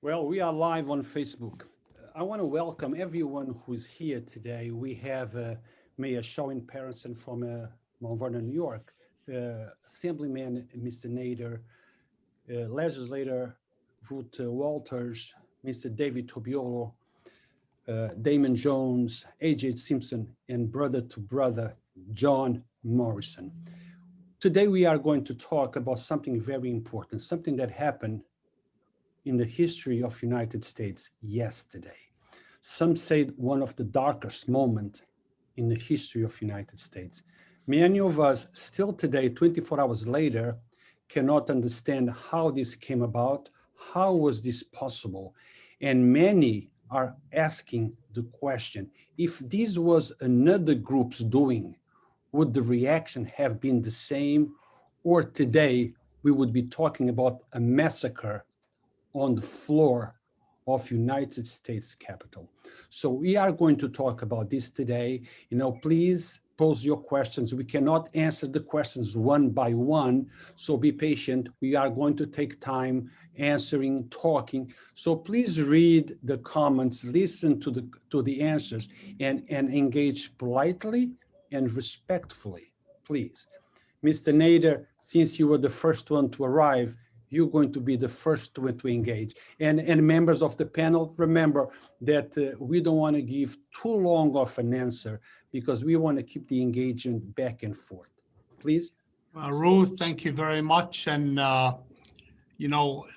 Well, we are live on Facebook. I want to welcome everyone who's here today. We have Mayor Shawyn Patterson from Mount Vernon, New York, Assemblyman Mr. Nader, Legislator Ruth Walters, Mr. David Tubiolo, Damon Jones, A.J. Simpson, and Brother2Brother John Morrison. Today we are going to talk about something very important, something that happened in the history of United States yesterday. Some say one of the darkest moments in the history of United States. Many of us still today, 24 hours later, cannot understand how this came about, how was this possible? And many are asking the question, if this was another group's doing, would the reaction have been the same? Or today, we would be talking about a massacre on the floor of United States Capitol. So we are going to talk about this today. Please pose your questions. We cannot answer the questions one by one, so be patient. We are going to take time answering, talking. So please read the comments, listen to the answers, and engage politely and respectfully, please. Mr. Nader, since you were the first one to arrive, you're going to be the first one to engage. And members of the panel, remember that we don't want to give too long of an answer because we want to keep the engagement back and forth. Please. Ruth, thank you very much. And,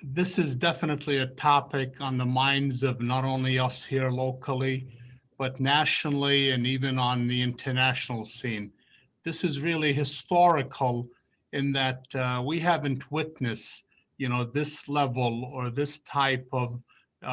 this is definitely a topic on the minds of not only us here locally, but nationally and even on the international scene. This is really historical in that we haven't witnessed this level or this type of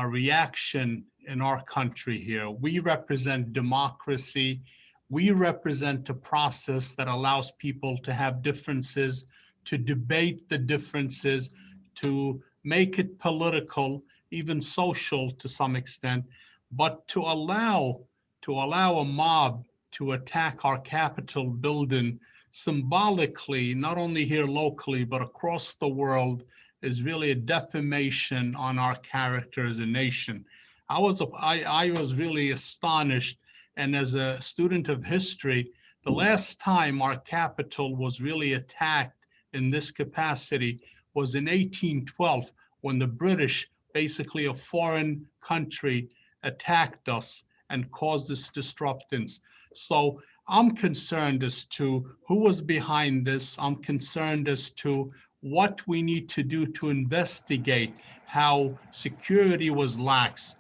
reaction in our country here. We represent democracy. We represent a process that allows people to have differences, to debate the differences, to make it political, even social to some extent, but to allow a mob to attack our Capitol building symbolically, not only here locally, but across the world, is really a defamation on our character as a nation. I was really astonished, and as a student of history, the last time our Capitol was really attacked in this capacity was in 1812, when the British, basically a foreign country, attacked us and caused this disruptance. So I'm concerned as to who was behind this. I'm concerned as to what we need to do to investigate how security was lax.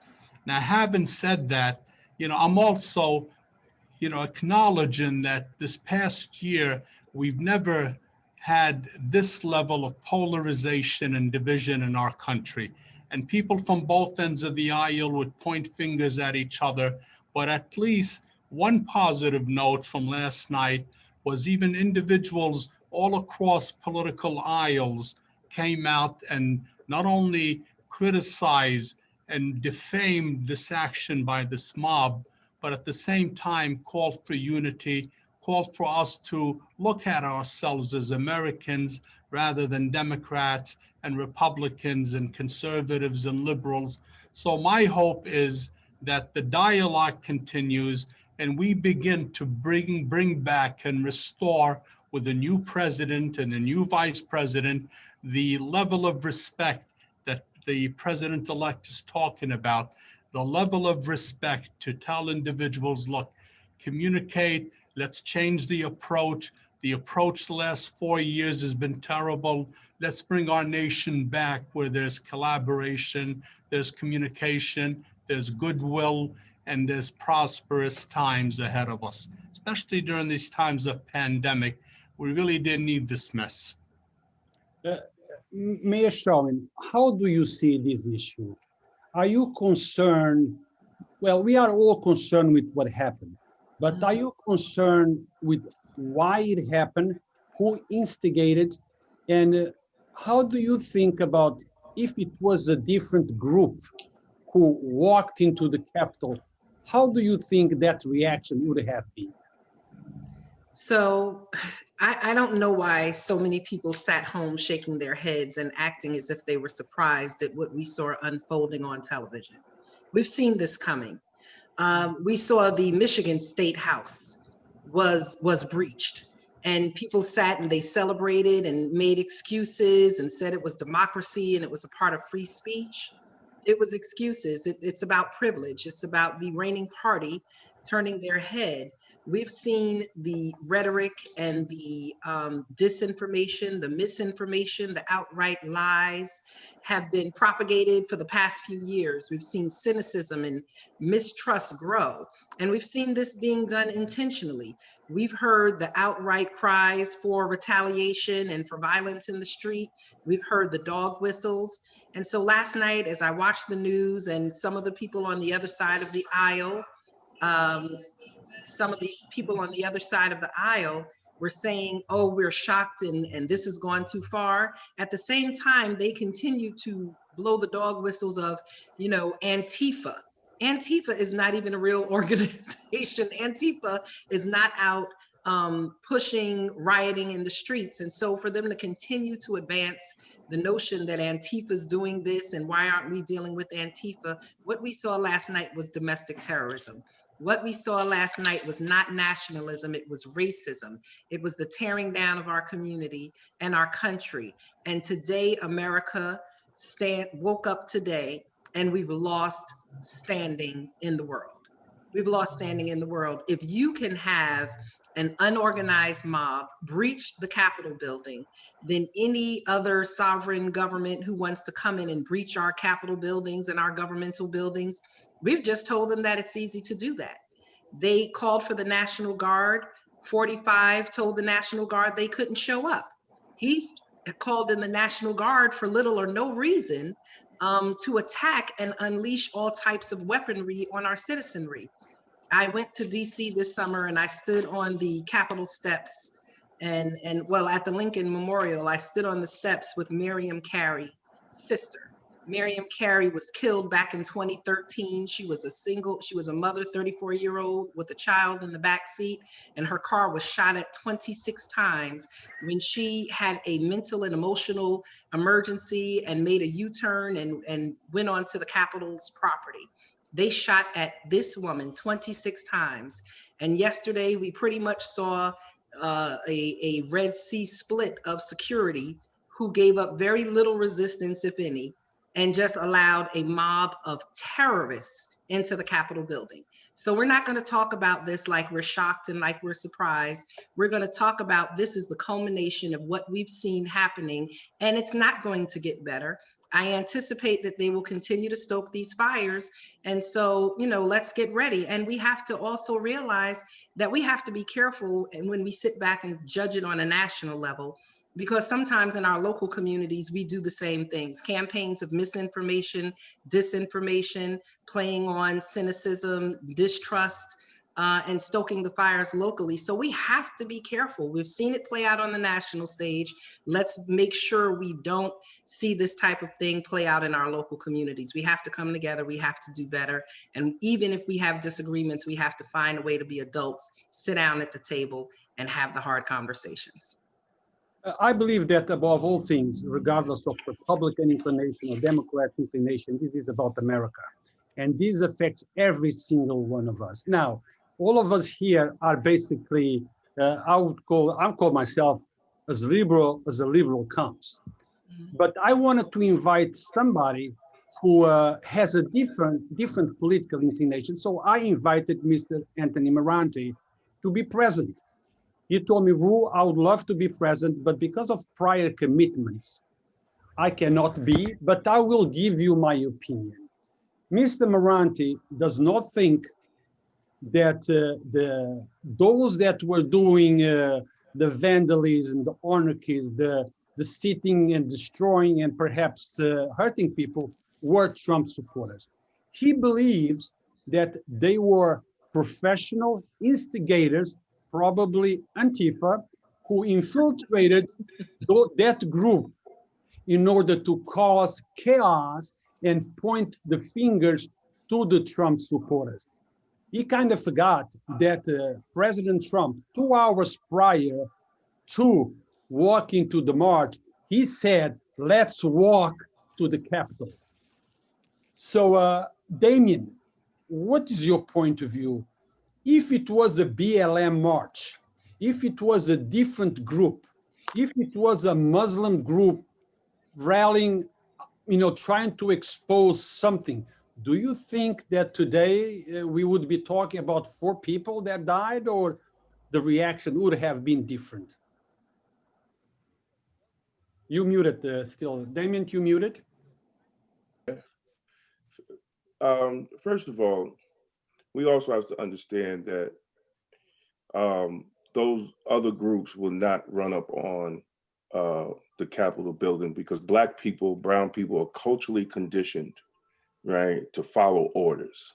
Now, having said that, I'm also, acknowledging that this past year, we've never had this level of polarization and division in our country. And people from both ends of the aisle would point fingers at each other. But at least one positive note from last night was even individuals all across political aisles came out and not only criticized and defamed this action by this mob, but at the same time called for unity, called for us to look at ourselves as Americans rather than Democrats and Republicans and conservatives and liberals. So my hope is that the dialogue continues and we begin to bring back and restore, with a new president and a new vice president, the level of respect that the president-elect is talking about, the level of respect to tell individuals, look, communicate, let's change the approach. The approach the last 4 years has been terrible. Let's bring our nation back where there's collaboration, there's communication, there's goodwill, and there's prosperous times ahead of us, especially during these times of pandemic. We really didn't need this mess. Mayor Shawyn, how do you see this issue? Are you concerned? Well, we are all concerned with what happened, but are you concerned with why it happened, who instigated, and how do you think about if it was a different group who walked into the Capitol, how do you think that reaction would have been? So I don't know why so many people sat home shaking their heads and acting as if they were surprised at what we saw unfolding on television. We've seen this coming. We saw the Michigan State House was breached, and people sat and they celebrated and made excuses and said it was democracy and it was a part of free speech. It was excuses. It's about privilege. It's about the reigning party turning their head. We've seen the rhetoric and the disinformation, the misinformation, the outright lies have been propagated for the past few years. We've seen cynicism and mistrust grow, and we've seen this being done intentionally. We've heard the outright cries for retaliation and for violence in the street. We've heard the dog whistles. And so last night, as I watched the news and some of the people on the other side of the aisle, were saying, oh, we're shocked and this has gone too far. At the same time, they continue to blow the dog whistles of, you know, Antifa. Antifa is not even a real organization. Antifa is not out pushing rioting in the streets. And so for them to continue to advance the notion that Antifa is doing this and why aren't we dealing with Antifa, what we saw last night was domestic terrorism. What we saw last night was not nationalism, it was racism. It was the tearing down of our community and our country. And today, America woke up today and we've lost standing in the world. We've lost standing in the world. If you can have an unorganized mob breach the Capitol building, then any other sovereign government who wants to come in and breach our Capitol buildings and our governmental buildings, we've just told them that it's easy to do that. They called for the National Guard. 45 told the National Guard they couldn't show up. He's called in the National Guard for little or no reason to attack and unleash all types of weaponry on our citizenry. I went to DC this summer and I stood on the Capitol steps and well, at the Lincoln Memorial, I stood on the steps with Miriam Carey's sister. Miriam Carey was killed back in 2013. She was a mother, 34-year-old with a child in the back seat, and her car was shot at 26 times when she had a mental and emotional emergency and made a U-turn and went onto the Capitol's property. They shot at this woman 26 times. And yesterday we pretty much saw a Red Sea split of security who gave up very little resistance, if any, and just allowed a mob of terrorists into the Capitol building. So we're not going to talk about this like we're shocked and like we're surprised. We're going to talk about this is the culmination of what we've seen happening, and it's not going to get better. I anticipate that they will continue to stoke these fires. And so, you know, let's get ready. And we have to also realize that we have to be careful and when we sit back and judge it on a national level, because sometimes in our local communities, we do the same things. Campaigns of misinformation, disinformation, playing on cynicism, distrust, and stoking the fires locally. So we have to be careful. We've seen it play out on the national stage. Let's make sure we don't see this type of thing play out in our local communities. We have to come together. We have to do better. And even if we have disagreements, we have to find a way to be adults, sit down at the table and have the hard conversations. I believe that above all things, regardless of Republican inclination or Democrat inclination, this is about America. And this affects every single one of us. Now, all of us here are basically, I'll call myself as liberal as a liberal comes. But I wanted to invite somebody who has a different political inclination. So I invited Mr. Anthony Morante to be present. He told me, Ru, I would love to be present, but because of prior commitments, I cannot be, but I will give you my opinion. Mr. Morante does not think that those that were doing the vandalism, the anarchies, the sitting and destroying and perhaps hurting people were Trump supporters. He believes that they were professional instigators, probably Antifa, who infiltrated that group in order to cause chaos and point the fingers to the Trump supporters. he kind of forgot that President Trump, 2 hours prior to walking to the march, he said, let's walk to the Capitol. So, Damien, what is your point of view? If it was a BLM march, if it was a different group, if it was a Muslim group rallying, trying to expose something, do you think that today we would be talking about 4 people that died, or the reaction would have been different? You muted still. Damien, you muted? First of all, we also have to understand that those other groups will not run up on the Capitol building because Black people, brown people are culturally conditioned, right, to follow orders,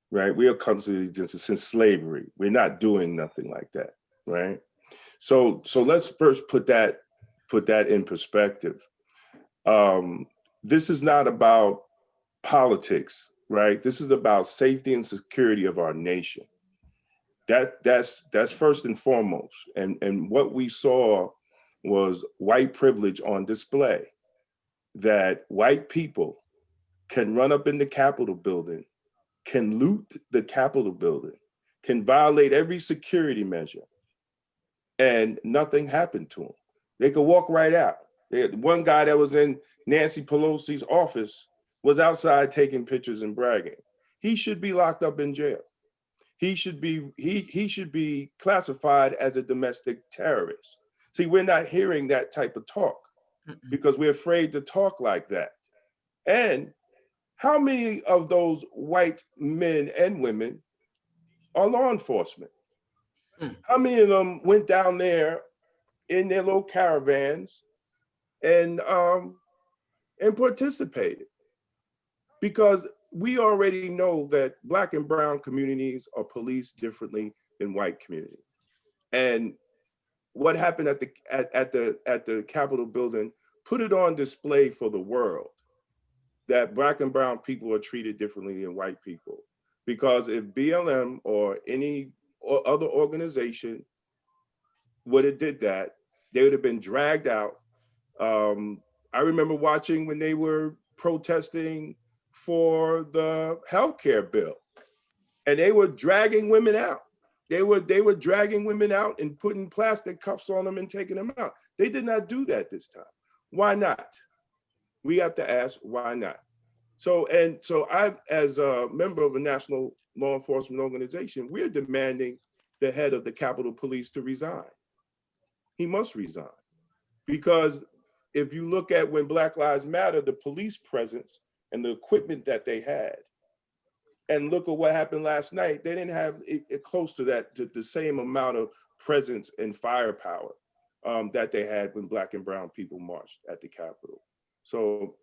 right? We are culturally conditioned since slavery. We're not doing nothing like that, right? So let's first put that in perspective. This is not about politics, right? This is about safety and security of our nation. That's first and foremost. And what we saw was white privilege on display, that white people can run up in the Capitol building, can loot the Capitol building, can violate every security measure, and nothing happened to them. They could walk right out. One guy that was in Nancy Pelosi's office was outside taking pictures and bragging. He should be locked up in jail. He should be classified as a domestic terrorist. See, we're not hearing that type of talk because we're afraid to talk like that. And how many of those white men and women are law enforcement? How many of them went down there in their little caravans and participated? Because we already know that Black and brown communities are policed differently than white communities. And what happened at the Capitol building put it on display for the world that Black and brown people are treated differently than white people. Because if BLM or any other organization would have did that, they would have been dragged out. I remember watching when they were protesting for the healthcare bill, and they were dragging women out. They were dragging women out and putting plastic cuffs on them and taking them out. They did not do that this time. Why not? We have to ask why not. So I, as a member of a national law enforcement organization, we're demanding the head of the Capitol Police to resign. He must resign, because if you look at when Black Lives Matter, the police presence and the equipment that they had, and look at what happened last night, they didn't have it close to that, to the same amount of presence and firepower that they had when Black and brown people marched at the Capitol. So,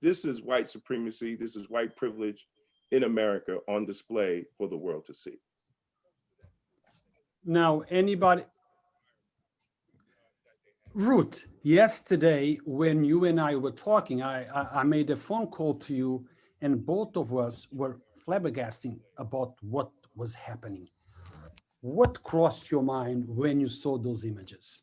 this is white supremacy, this is white privilege in America on display for the world to see. Now, anybody? Ruth, yesterday when you and I were talking, I made a phone call to you, and both of us were flabbergasted about what was happening. What crossed your mind when you saw those images?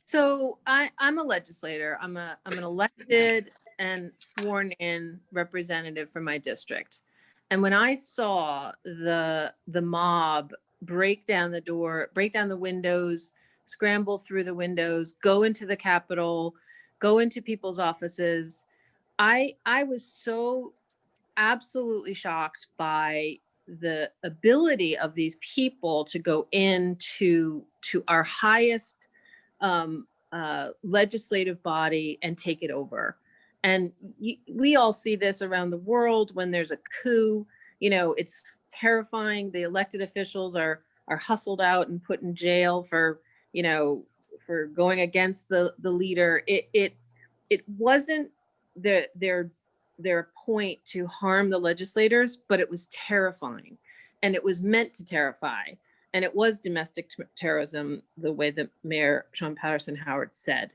So I'm a legislator. I'm an elected and sworn in representative from my district. And when I saw the mob break down the door, break down the windows, scramble through the windows, go into the Capitol, go into people's offices, I was so absolutely shocked by the ability of these people to go into our highest legislative body and take it over. And we all see this around the world when there's a coup. It's terrifying. The elected officials are hustled out and put in jail for going against the leader. It wasn't their point to harm the legislators, but it was terrifying, and it was meant to terrify. And it was domestic terrorism, the way that Mayor Sean Patterson Howard said.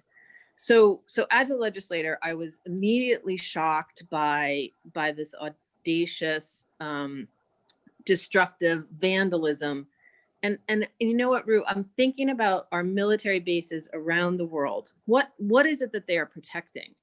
So as a legislator, I was immediately shocked by this audacious destructive vandalism. And you know what, Ruth, I'm thinking about our military bases around the world. What is it that they are protecting?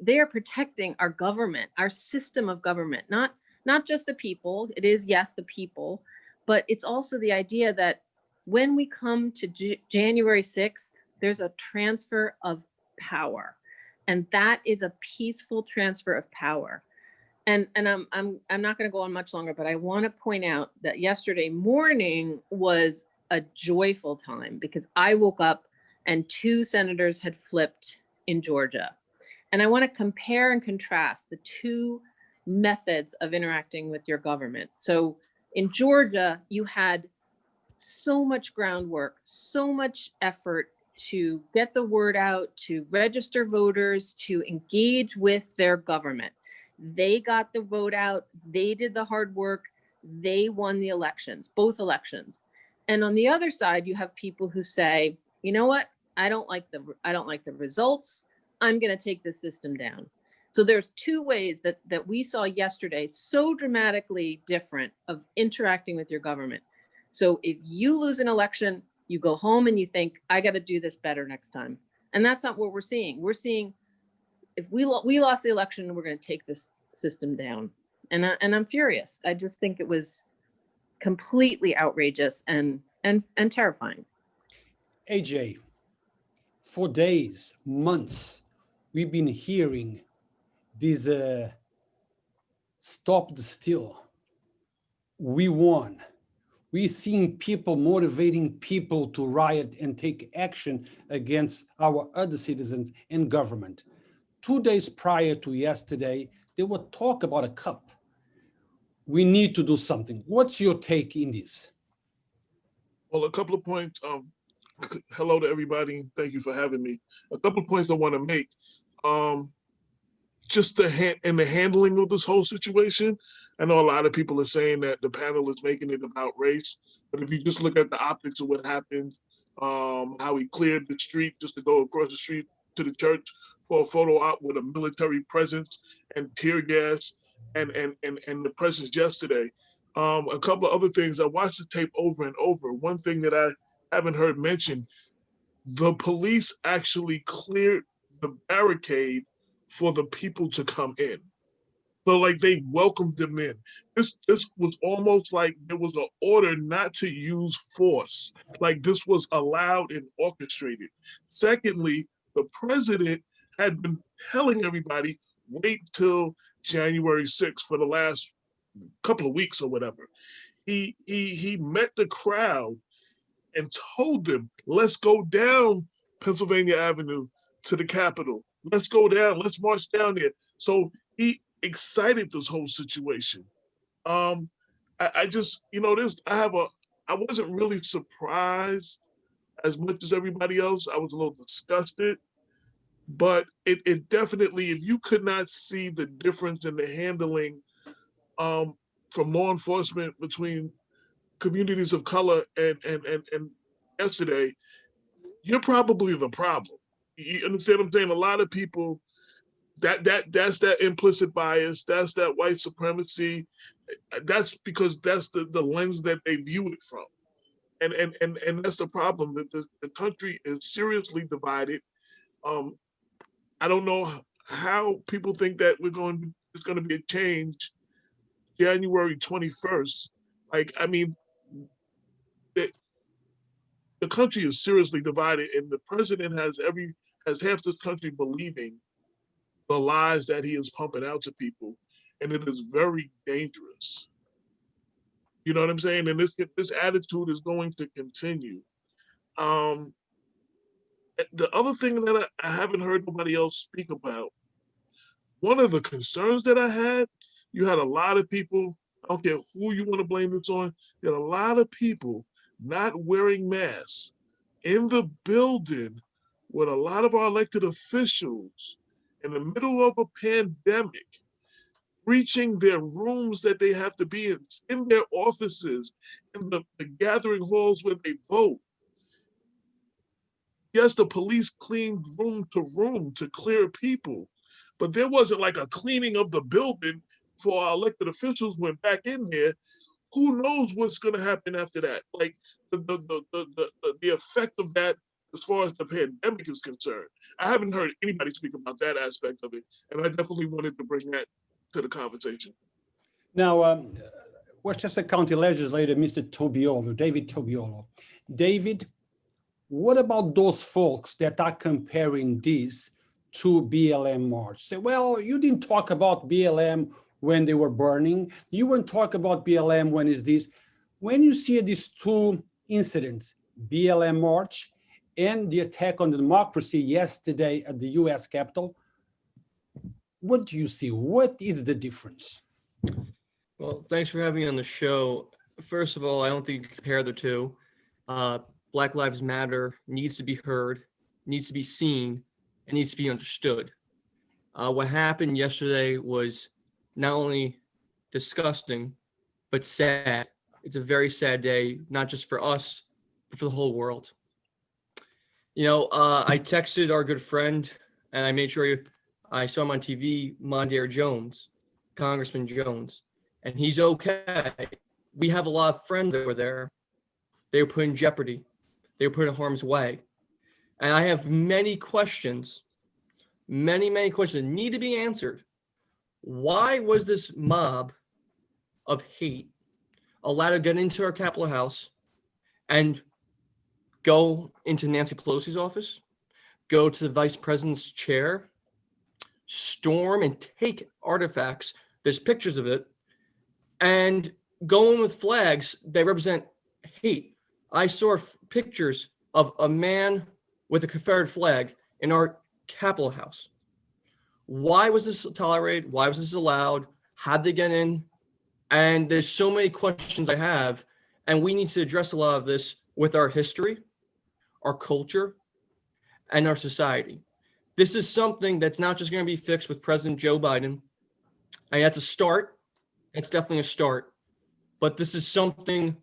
They are protecting our government, our system of government, not just the people. It is, yes, the people, but it's also the idea that when we come to January 6th, there's a transfer of power, and that is a peaceful transfer of power. And I'm not going to go on much longer, but I want to point out that yesterday morning was a joyful time because I woke up and 2 senators had flipped in Georgia. And I want to compare and contrast the 2 methods of interacting with your government. So in Georgia, you had so much groundwork, so much effort to get the word out, to register voters, to engage with their government. They got the vote out, they did the hard work, they won the elections, both elections. And on the other side, you have people who say, you know what, I don't like the results, I'm gonna take the system down. So there's 2 ways that we saw yesterday, so dramatically different, of interacting with your government. So if you lose an election, you go home and you think, I gotta do this better next time. And that's not what we're seeing. We're seeing, if we lost the election, we're going to take this system down. And I'm furious. I just think it was completely outrageous and terrifying. AJ, for days, months, we've been hearing these stop the steal. We won. We've seen people motivating people to riot and take action against our other citizens and government. 2 days prior to yesterday, they would talk about a cup. We need to do something. What's your take in this? Well, a couple of points. Hello to everybody. Thank you for having me. A couple of points I want to make. Just the handling of this whole situation. I know a lot of people are saying that the panel is making it about race, but if you just look at the optics of what happened, how he cleared the street just to go across the street to the church for a photo op with a military presence and tear gas and the presence yesterday. A couple of other things. I watched the tape over and over. One thing that I haven't heard mentioned, the police actually cleared the barricade for the people to come in. So like they welcomed them in. This was almost like there was an order not to use force. Like this was allowed and orchestrated. Secondly, the president had been telling everybody, wait till January 6th for the last couple of weeks or whatever. He met the crowd and told them, let's go down Pennsylvania Avenue to the Capitol. Let's go down, let's march down there. So he excited this whole situation. I just, you know, I wasn't really surprised as much as everybody else. I was a little disgusted, but it definitely, if you could not see the difference in the handling from law enforcement between communities of color and yesterday, you're probably the problem. You understand what I'm saying? A lot of people, that's that implicit bias, that's that white supremacy. That's because that's the lens that they view it from. And that's the problem, that the country is seriously divided. I don't know how people think that it's going to be a change January 21st. Like, I mean, the country is seriously divided, and the president has half this country believing the lies that he is pumping out to people, and it is very dangerous. You know what I'm saying? And this attitude is going to continue. The other thing that I haven't heard nobody else speak about, one of the concerns that I had, you had a lot of people, I don't care who you want to blame this on, you had a lot of people not wearing masks in the building with a lot of our elected officials in the middle of a pandemic, reaching their rooms that they have to be in their offices, in the gathering halls where they vote. Yes, the police cleaned room to clear people, but there wasn't like a cleaning of the building for our elected officials went back in there. who knows what's going to happen after that? Like the effect of that as far as the pandemic is concerned. I haven't heard anybody speak about that aspect of it, and I definitely wanted to bring that to the conversation. Now, Westchester County Legislator, Mr. Tubiolo, David Tubiolo. David, what about those folks that are comparing this to BLM March? Say, well, you didn't talk about BLM when they were burning. You wouldn't talk about BLM when is this. When you see these two incidents, BLM March and the attack on the democracy yesterday at the US Capitol, what do you see? What is the difference? Well, thanks for having me on the show. First of all, I don't think you can compare the two. Black Lives Matter needs to be heard, needs to be seen, and needs to be understood. What happened yesterday was not only disgusting, but sad. It's a very sad day, not just for us, but for the whole world. You know, I texted our good friend, and I made sure I saw him on TV, Mondaire Jones, Congressman Jones, and he's okay. We have a lot of friends that were there. They were put in jeopardy. They were put in harm's way. And I have many questions, many questions that need to be answered. Why was this mob of hate allowed to get into our Capitol House and go into Nancy Pelosi's office, go to the vice president's chair, storm and take artifacts, there's pictures of it, and go in with flags that represent hate? I saw pictures of a man with a Confederate flag in our Capitol House. Why was this tolerated? Why was this allowed? How'd they get in? And there's so many questions I have, and we need to address a lot of this with our history, our culture, and our society. This is something that's not just going to be fixed with President Joe Biden. And that's a start. It's definitely a start. But this is something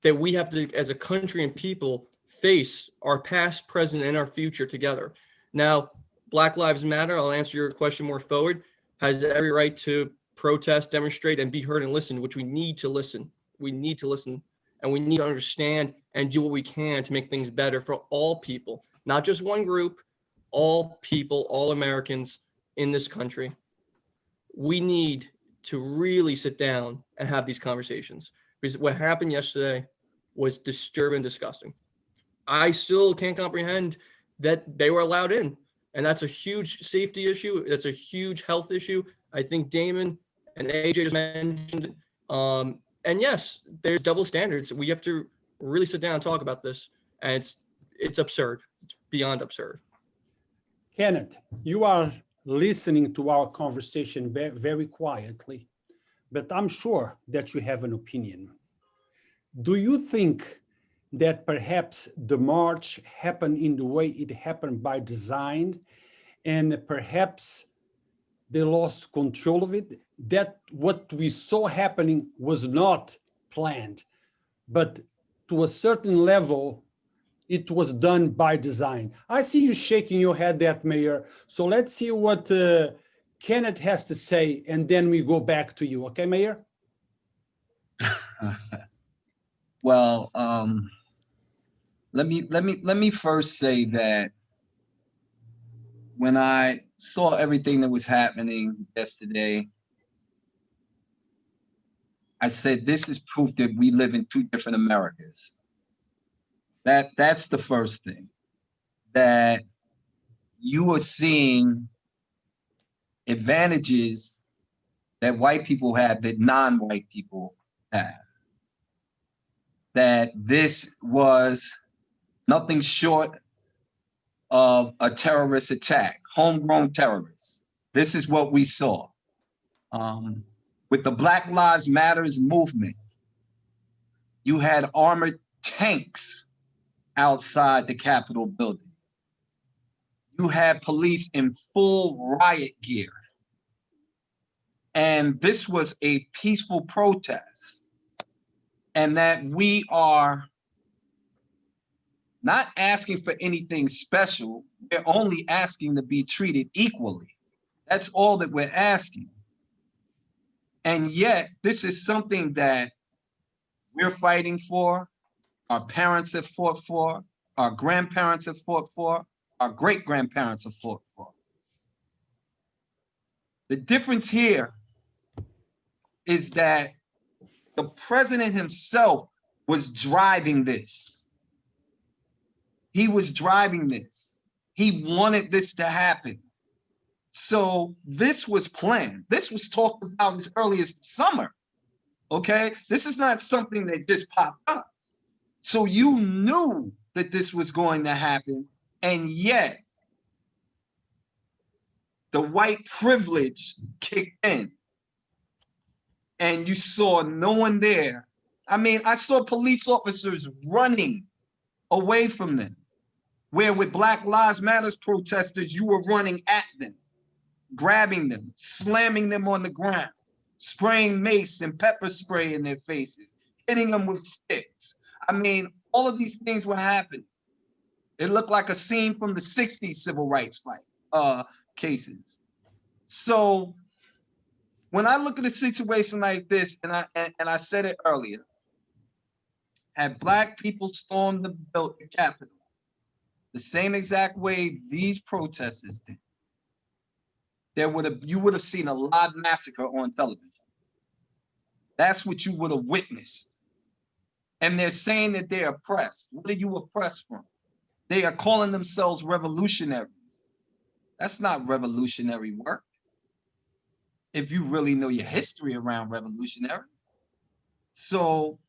that we have to, as a country and people, face our past, present, and our future together. Now, Black Lives Matter, I'll answer your question more forward, has every right to protest, demonstrate, and be heard and listen, which we need to listen. We need to listen, and we need to understand and do what we can to make things better for all people, not just one group, all people, all Americans in this country. We need to really sit down and have these conversations, because what happened yesterday was disturbing, disgusting. I still can't comprehend that they were allowed in. And that's a huge safety issue. That's a huge health issue. I think Damon and AJ just mentioned. And yes, there's double standards. We have to really sit down and talk about this. And it's absurd. It's beyond absurd. Kenneth, you are listening to our conversation very quietly, but I'm sure that you have an opinion. Do you think that perhaps the march happened in the way it happened by design, and perhaps they lost control of it? That what we saw happening was not planned, but to a certain level, it was done by design. I see you shaking your head, that Mayor. So let's see what Kenneth has to say, and then we go back to you. Okay, Mayor? Well, let me first say that when I saw everything that was happening yesterday, I said, this is proof that we live in two different Americas. That's the first thing, that you are seeing advantages that white people have that non-white people have. That this was nothing short of a terrorist attack, homegrown terrorists. This is what we saw. With the Black Lives Matters movement, you had armored tanks outside the Capitol building. You had police in full riot gear. And this was a peaceful protest. And that we are not asking for anything special. We're only asking to be treated equally. That's all that we're asking. And yet, this is something that we're fighting for, our parents have fought for, our grandparents have fought for, our great-grandparents have fought for. The difference here is that the president himself was driving this. He was driving this. He wanted this to happen. So this was planned. This was talked about as early as the summer, okay? This is not something that just popped up. So you knew that this was going to happen, and yet the white privilege kicked in, and you saw no one there. I mean, I saw police officers running away from them, where with Black Lives Matter protesters, you were running at them, grabbing them, slamming them on the ground, spraying mace and pepper spray in their faces, hitting them with sticks. I mean, all of these things were happening. It looked like a scene from the 60s civil rights fight cases. So when I look at a situation like this, and I said it earlier, had Black people stormed the Capitol the same exact way these protesters did, you would have seen a live massacre on television. That's what you would have witnessed. And they're saying that they're oppressed. What are you oppressed from? They are calling themselves revolutionaries. That's not revolutionary work, if you really know your history around revolutionaries. So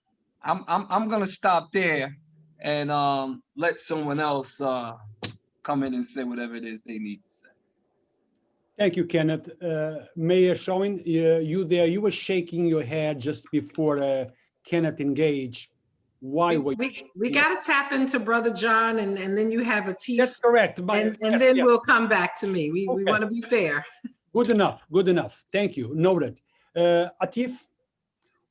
I'm gonna stop there and let someone else come in and say whatever it is they need to say. Thank you, Kenneth. Mayor Shawyn, you there, you were shaking your head just before Kenneth engaged. Why were you we got to tap into Brother John, and then you have a T. That's correct. And then we'll come back to me. We want to be fair. Good enough. Good enough. Thank you. Noted. Atif,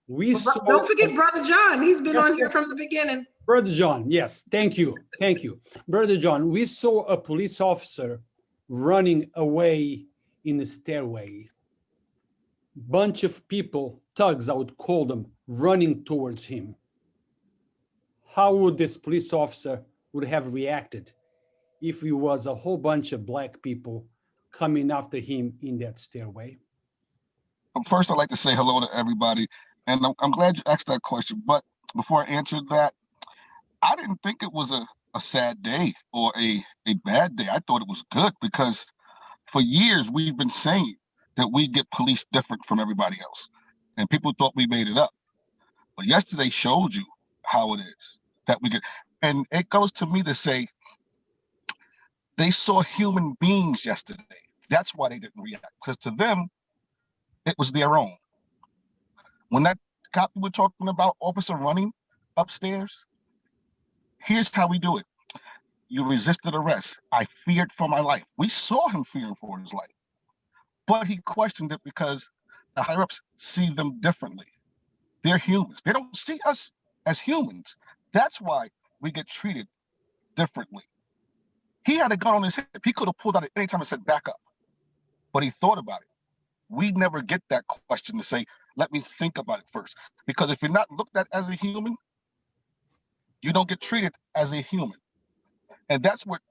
don't forget Brother John. He's been on here from the beginning. Brother John, yes. Thank you. Thank you. Brother John, we saw a police officer running away in the stairway. Bunch of people, thugs, I would call them, running towards him. How would this police officer would have reacted if it was a whole bunch of Black people coming after him in that stairway? First, I'd like to say hello to everybody. And I'm glad you asked that question. But before I answered that, I didn't think it was a sad day or a bad day. I thought it was good, because for years we've been saying that we get police different from everybody else. And people thought we made it up. But yesterday showed you how it is that we get. And it goes to me to say, they saw human beings yesterday. That's why they didn't react, because to them, it was their own. When that cop we were talking about, officer running upstairs, here's how we do it. You resisted arrest. I feared for my life. We saw him fearing for his life. But he questioned it because the higher-ups see them differently. They're humans. They don't see us as humans. That's why we get treated differently. He had a gun on his hip. He could have pulled out at any time and said, back up. But he thought about it. We never get that question to say, let me think about it first. Because if you're not looked at as a human, you don't get treated as a human. And that's what,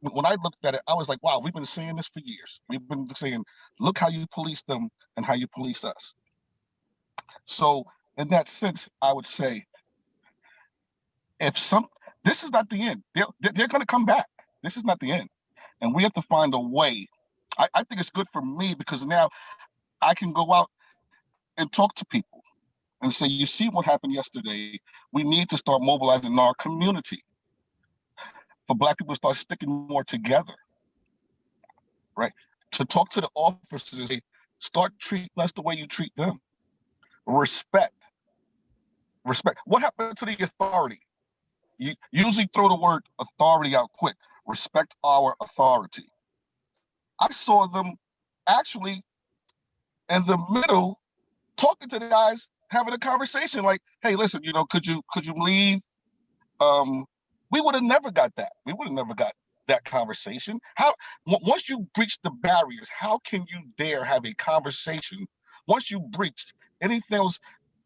when I looked at it, I was like, wow, we've been saying this for years. We've been saying, look how you police them and how you police us. So in that sense, I would say, this is not the end. They're going to come back. This is not the end. And we have to find a way. I think it's good for me, because now I can go out and talk to people and say, you see what happened yesterday. We need to start mobilizing our community for Black people to start sticking more together, right? To talk to the officers and say, start treating us the way you treat them. Respect. Respect. What happened to the authority? You usually throw the word authority out quick. Respect our authority. I saw them actually in the middle talking to the guys, having a conversation like, hey, listen, could you leave? We would have never got that. We would have never got that conversation. Once you breach the barriers, how can you dare have a conversation? Once you breached anything else,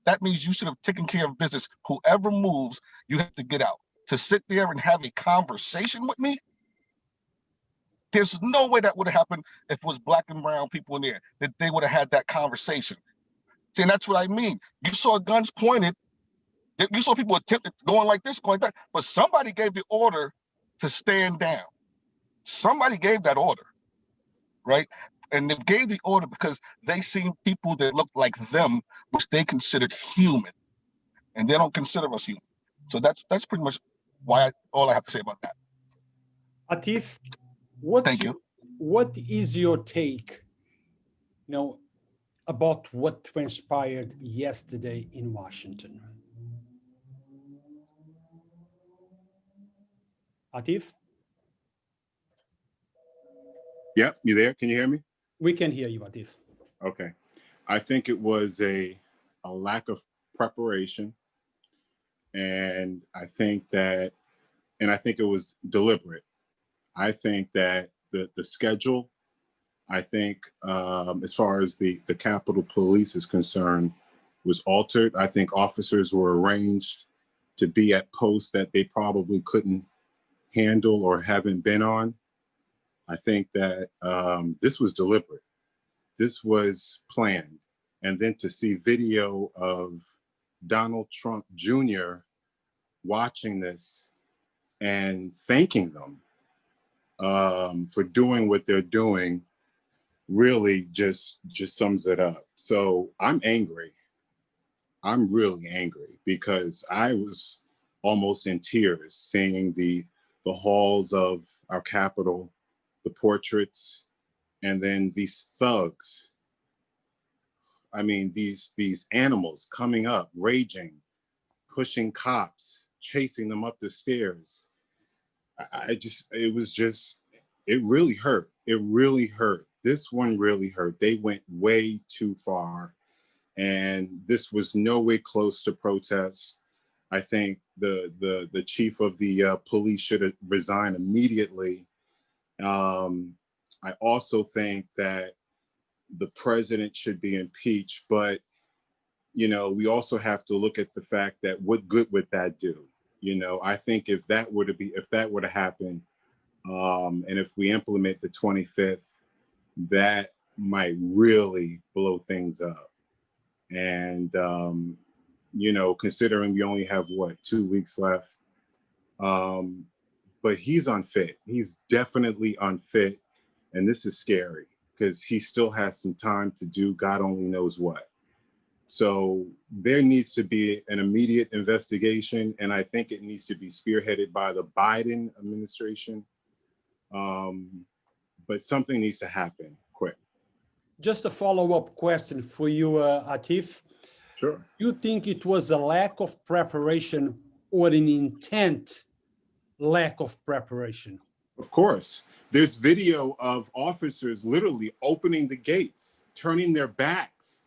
that means you should have taken care of business. Whoever moves, you have to get out. To sit there and have a conversation with me, there's no way that would have happened if it was black and brown people in there, that they would have had that conversation. See, and that's what I mean. You saw guns pointed, you saw people attempting going like this, going like that, but somebody gave the order to stand down. Somebody gave that order, right? And they gave the order because they seen people that looked like them, which they considered human, and they don't consider us human. So that's pretty much all I have to say about that. Atif, Thank you. what is your take, about what transpired yesterday in Washington? Atif? Yep, you there? Can you hear me? We can hear you, Atif. Okay. I think it was a lack of preparation. And I think it was deliberate. I think that the schedule, I think as far as the Capitol Police is concerned, was altered. I think officers were arranged to be at posts that they probably couldn't handle or haven't been on. I think that this was deliberate. This was planned. And then to see video of Donald Trump Jr. watching this and thanking them for doing what they're doing really just sums it up. So I'm angry. I'm really angry because I was almost in tears seeing the halls of our Capitol, the portraits, and then these thugs. I mean, these animals coming up, raging, pushing cops, chasing them up the stairs. It really hurt. It really hurt. This one really hurt. They went way too far. And this was no way close to protest. I think the chief of the police should have resigned immediately. I also think that the president should be impeached, but we also have to look at the fact that what good would that do? I think if that were to happen, and if we implement the 25th, that might really blow things up. And considering we only have 2 weeks left, but he's unfit. He's definitely unfit, and this is scary because he still has some time to do God only knows what. So there needs to be an immediate investigation, and I think it needs to be spearheaded by the Biden administration. But something needs to happen quick. Just a follow-up question for you, Atif. Sure. Do you think it was a lack of preparation or an intent lack of preparation? Of course. There's video of officers literally opening the gates, turning their backs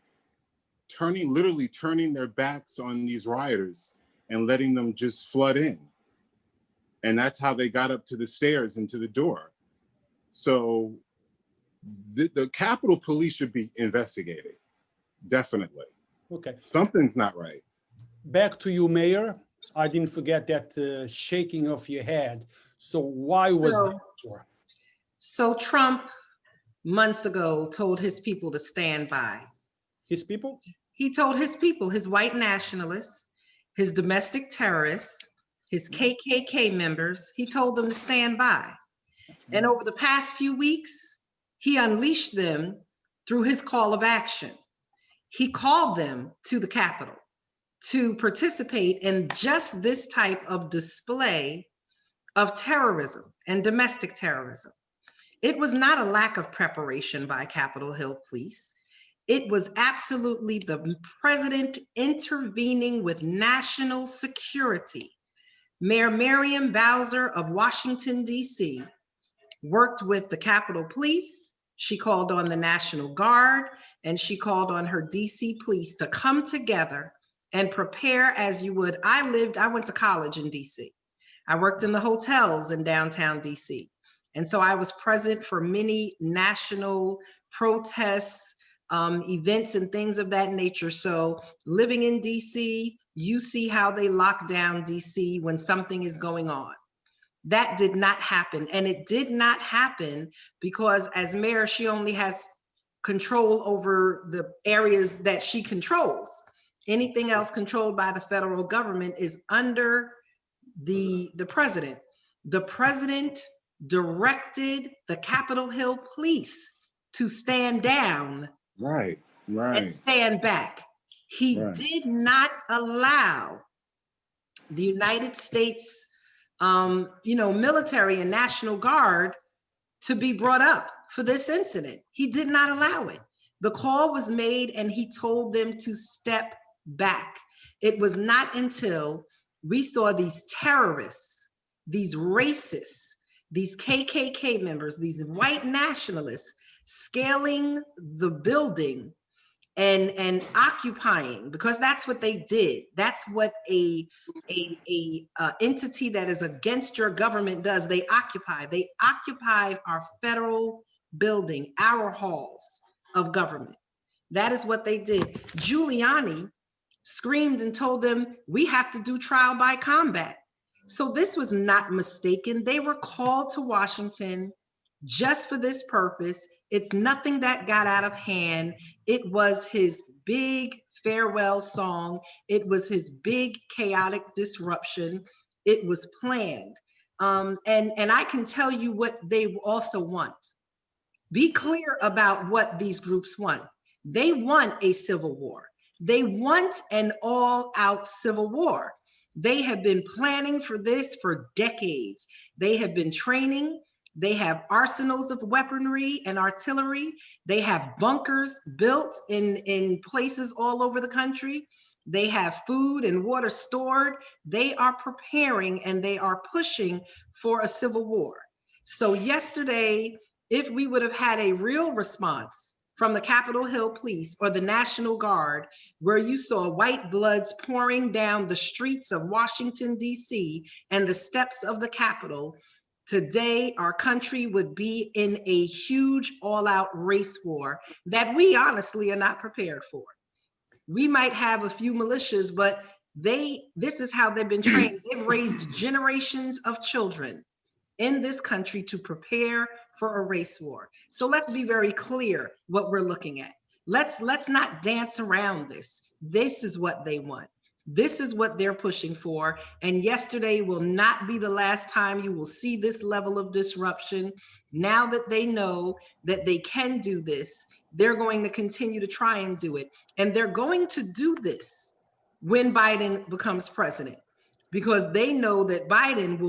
on these rioters and letting them just flood in. And that's how they got up to the stairs and to the door. So the Capitol Police should be investigated, definitely. Okay. Something's not right. Back to you, Mayor. I didn't forget that shaking of your head. So why was that? So Trump months ago told his people to stand by. His people? He told his people, his white nationalists, his domestic terrorists, his KKK members, he told them to stand by. And over the past few weeks, he unleashed them through his call of action. He called them to the Capitol to participate in just this type of display of terrorism and domestic terrorism. It was not a lack of preparation by Capitol Hill Police. It was absolutely the president intervening with national security. Mayor Marion Bowser of Washington, D.C. worked with the Capitol Police. She called on the National Guard, and she called on her DC police to come together and prepare as you would. I went to college in DC. I worked in the hotels in downtown DC. And so I was present for many national protests, events and things of that nature. So living in DC, you see how they lock down DC when something is going on. That did not happen. And it did not happen because as mayor, she only has control over the areas that she controls. Anything else controlled by the federal government is under the president. The president directed the Capitol Hill police to stand down Right. and stand back. He did not allow the United States, military and National Guard to be brought up for this incident. He did not allow it. The call was made and he told them to step back. It was not until we saw these terrorists, these racists, these KKK members, these white nationalists scaling the building and occupying, because that's what they did. That's what a entity that is against your government does. They occupy. They occupied our federal building, our halls of government. That is what they did. Giuliani screamed and told them, we have to do trial by combat. So this was not mistaken. They were called to Washington just for this purpose. It's nothing that got out of hand. It was his big farewell song. It was his big chaotic disruption. It was planned. And I can tell you what they also want. Be clear about what these groups want. They want a civil war. They want an all-out civil war. They have been planning for this for decades. They have been training. They have arsenals of weaponry and artillery. They have bunkers built in places all over the country. They have food and water stored. They are preparing and they are pushing for a civil war. So yesterday, if we would have had a real response from the Capitol Hill Police or the National Guard, where you saw white bloods pouring down the streets of Washington, D.C. and the steps of the Capitol, today our country would be in a huge all-out race war that we honestly are not prepared for. We might have a few militias, but this is how they've been trained. They've raised generations of children in this country to prepare for a race war. So let's be very clear what we're looking at. Let's not dance around this. This is what they want. This is what they're pushing for. And yesterday will not be the last time you will see this level of disruption. Now that they know that they can do this, they're going to continue to try and do it. And they're going to do this when Biden becomes president, because they know that Biden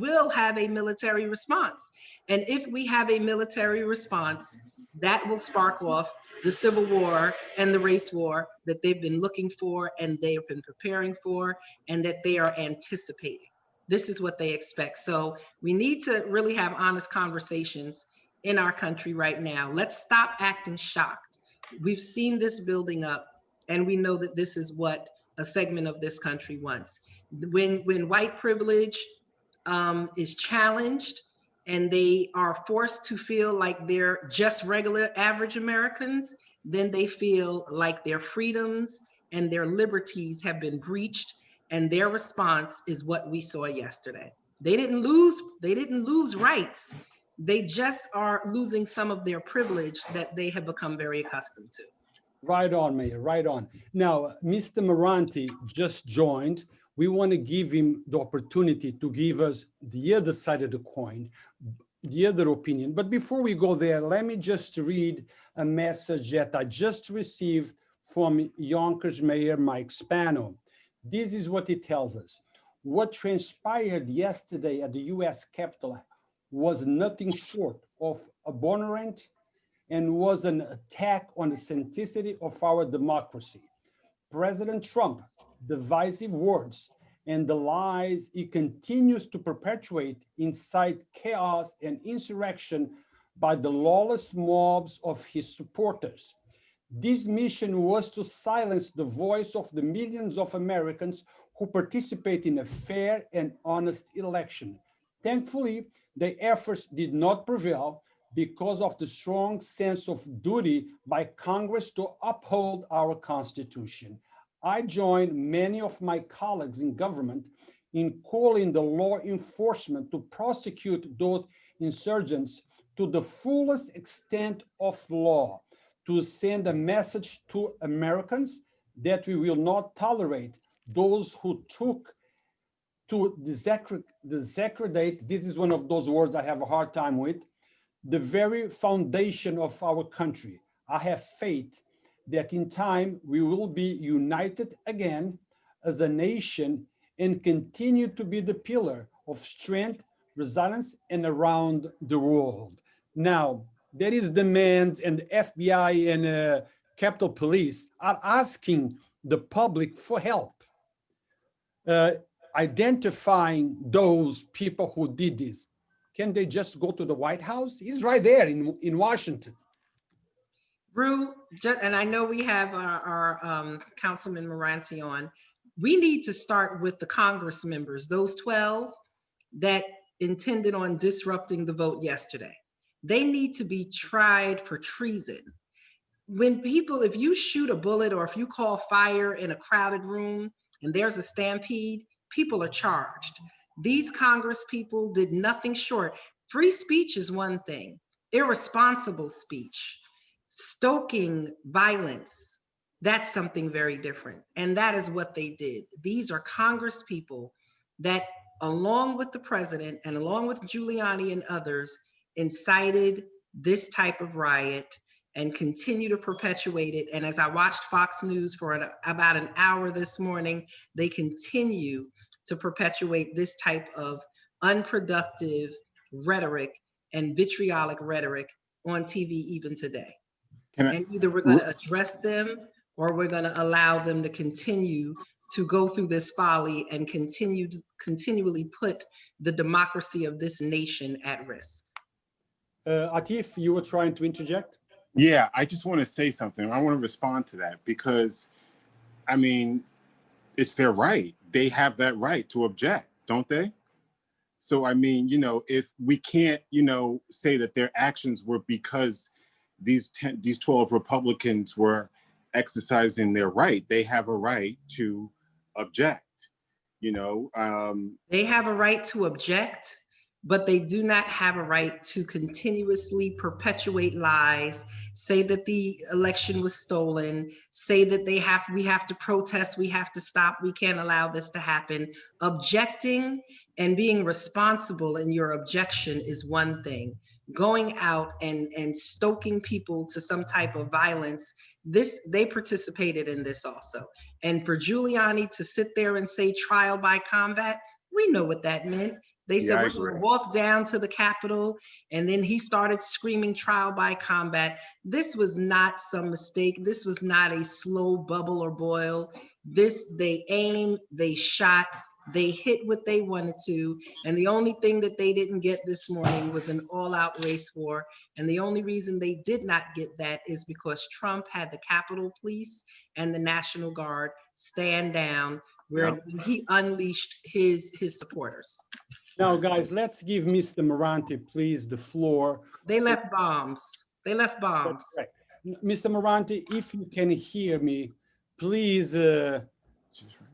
will have a military response. And if we have a military response, that will spark off the civil war and the race war that they've been looking for and they've been preparing for and that they are anticipating. This is what they expect. So we need to really have honest conversations in our country right now. Let's stop acting shocked. We've seen this building up and we know that this is what a segment of this country wants. When white privilege is challenged and they are forced to feel like they're just regular average Americans, then they feel like their freedoms and their liberties have been breached, and their response is what we saw yesterday. They didn't lose rights. They just are losing some of their privilege that they have become very accustomed to. Right on, Mayor, right on. Now, Mr. Moranti just joined. We want to give him the opportunity to give us the other side of the coin, the other opinion. But before we go there, let me just read a message that I just received from Yonkers Mayor Mike Spano. This is what he tells us. What transpired yesterday at the U.S. Capitol was nothing short of abhorrent and was an attack on the sanctity of our democracy. President Trump, divisive words and the lies he continues to perpetuate incite chaos and insurrection by the lawless mobs of his supporters. This mission was to silence the voice of the millions of Americans who participate in a fair and honest election. Thankfully, the efforts did not prevail. because of the strong sense of duty by Congress to uphold our Constitution. I join many of my colleagues in government in calling the law enforcement to prosecute those insurgents to the fullest extent of law, to send a message to Americans that we will not tolerate those who took to desecrate, this is one of those words I have a hard time with, the very foundation of our country. I have faith that in time we will be united again as a nation and continue to be the pillar of strength, resilience, and around the world. Now, there is demand, and the FBI and Capitol Police are asking the public for help, identifying those people who did this. Can they just go to the White House? He's right there in Washington. Ruth, and I know we have our Councilman Moranti on. We need to start with the Congress members, those 12 that intended on disrupting the vote yesterday. They need to be tried for treason. When people, if you shoot a bullet or if you call fire in a crowded room and there's a stampede, people are charged. These Congress people did nothing short. Free speech is one thing, irresponsible speech, stoking violence, that's something very different. And that is what they did. These are Congress people that, along with the president and along with Giuliani and others, incited this type of riot and continue to perpetuate it. And as I watched Fox News for about an hour this morning, they continue to perpetuate this type of unproductive rhetoric and vitriolic rhetoric on TV even today. And either we're going to address them or we're going to allow them to continue to go through this folly and continually put the democracy of this nation at risk. Atif, you were trying to interject? Yeah, I just want to say something. I want to respond to that because, I mean, it's their right. They have that right to object, don't they? So, I mean, you know, if we can't, you know, say that their actions were because these 12 Republicans were exercising their right, they have a right to object, you know. They have a right to object, but they do not have a right to continuously perpetuate lies, say that the election was stolen, say that we have to protest, we have to stop, we can't allow this to happen. Objecting and being responsible in your objection is one thing. Going out and stoking people to some type of violence, they participated in this also. And for Giuliani to sit there and say trial by combat, we know what that meant. They said, we're going to walk down to the Capitol, and then he started screaming trial by combat. This was not some mistake. This was not a slow bubble or boil. They aimed, they shot, they hit what they wanted to. And the only thing that they didn't get this morning was an all-out race war. And the only reason they did not get that is because Trump had the Capitol Police and the National Guard stand down where he unleashed his supporters. Now, guys, let's give Mr. Moranti, please, the floor. They left bombs. They left bombs. Right. Mr. Moranti, if you can hear me, please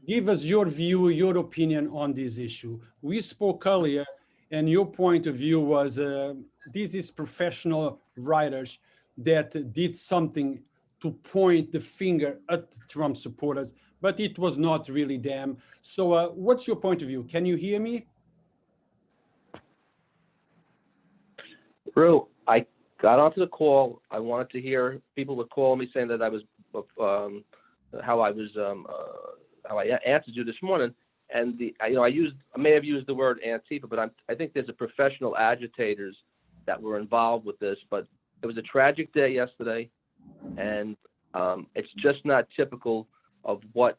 give us your view, your opinion on this issue. We spoke earlier, and your point of view was this is professional writers that did something to point the finger at Trump supporters, but it was not really them. So what's your point of view? Can you hear me? Ruth, I got onto the call. I wanted to hear people would call me saying that I was how I answered you this morning, and I may have used the word Antifa, but I think there's a professional agitators that were involved with this. But it was a tragic day yesterday, and it's just not typical of what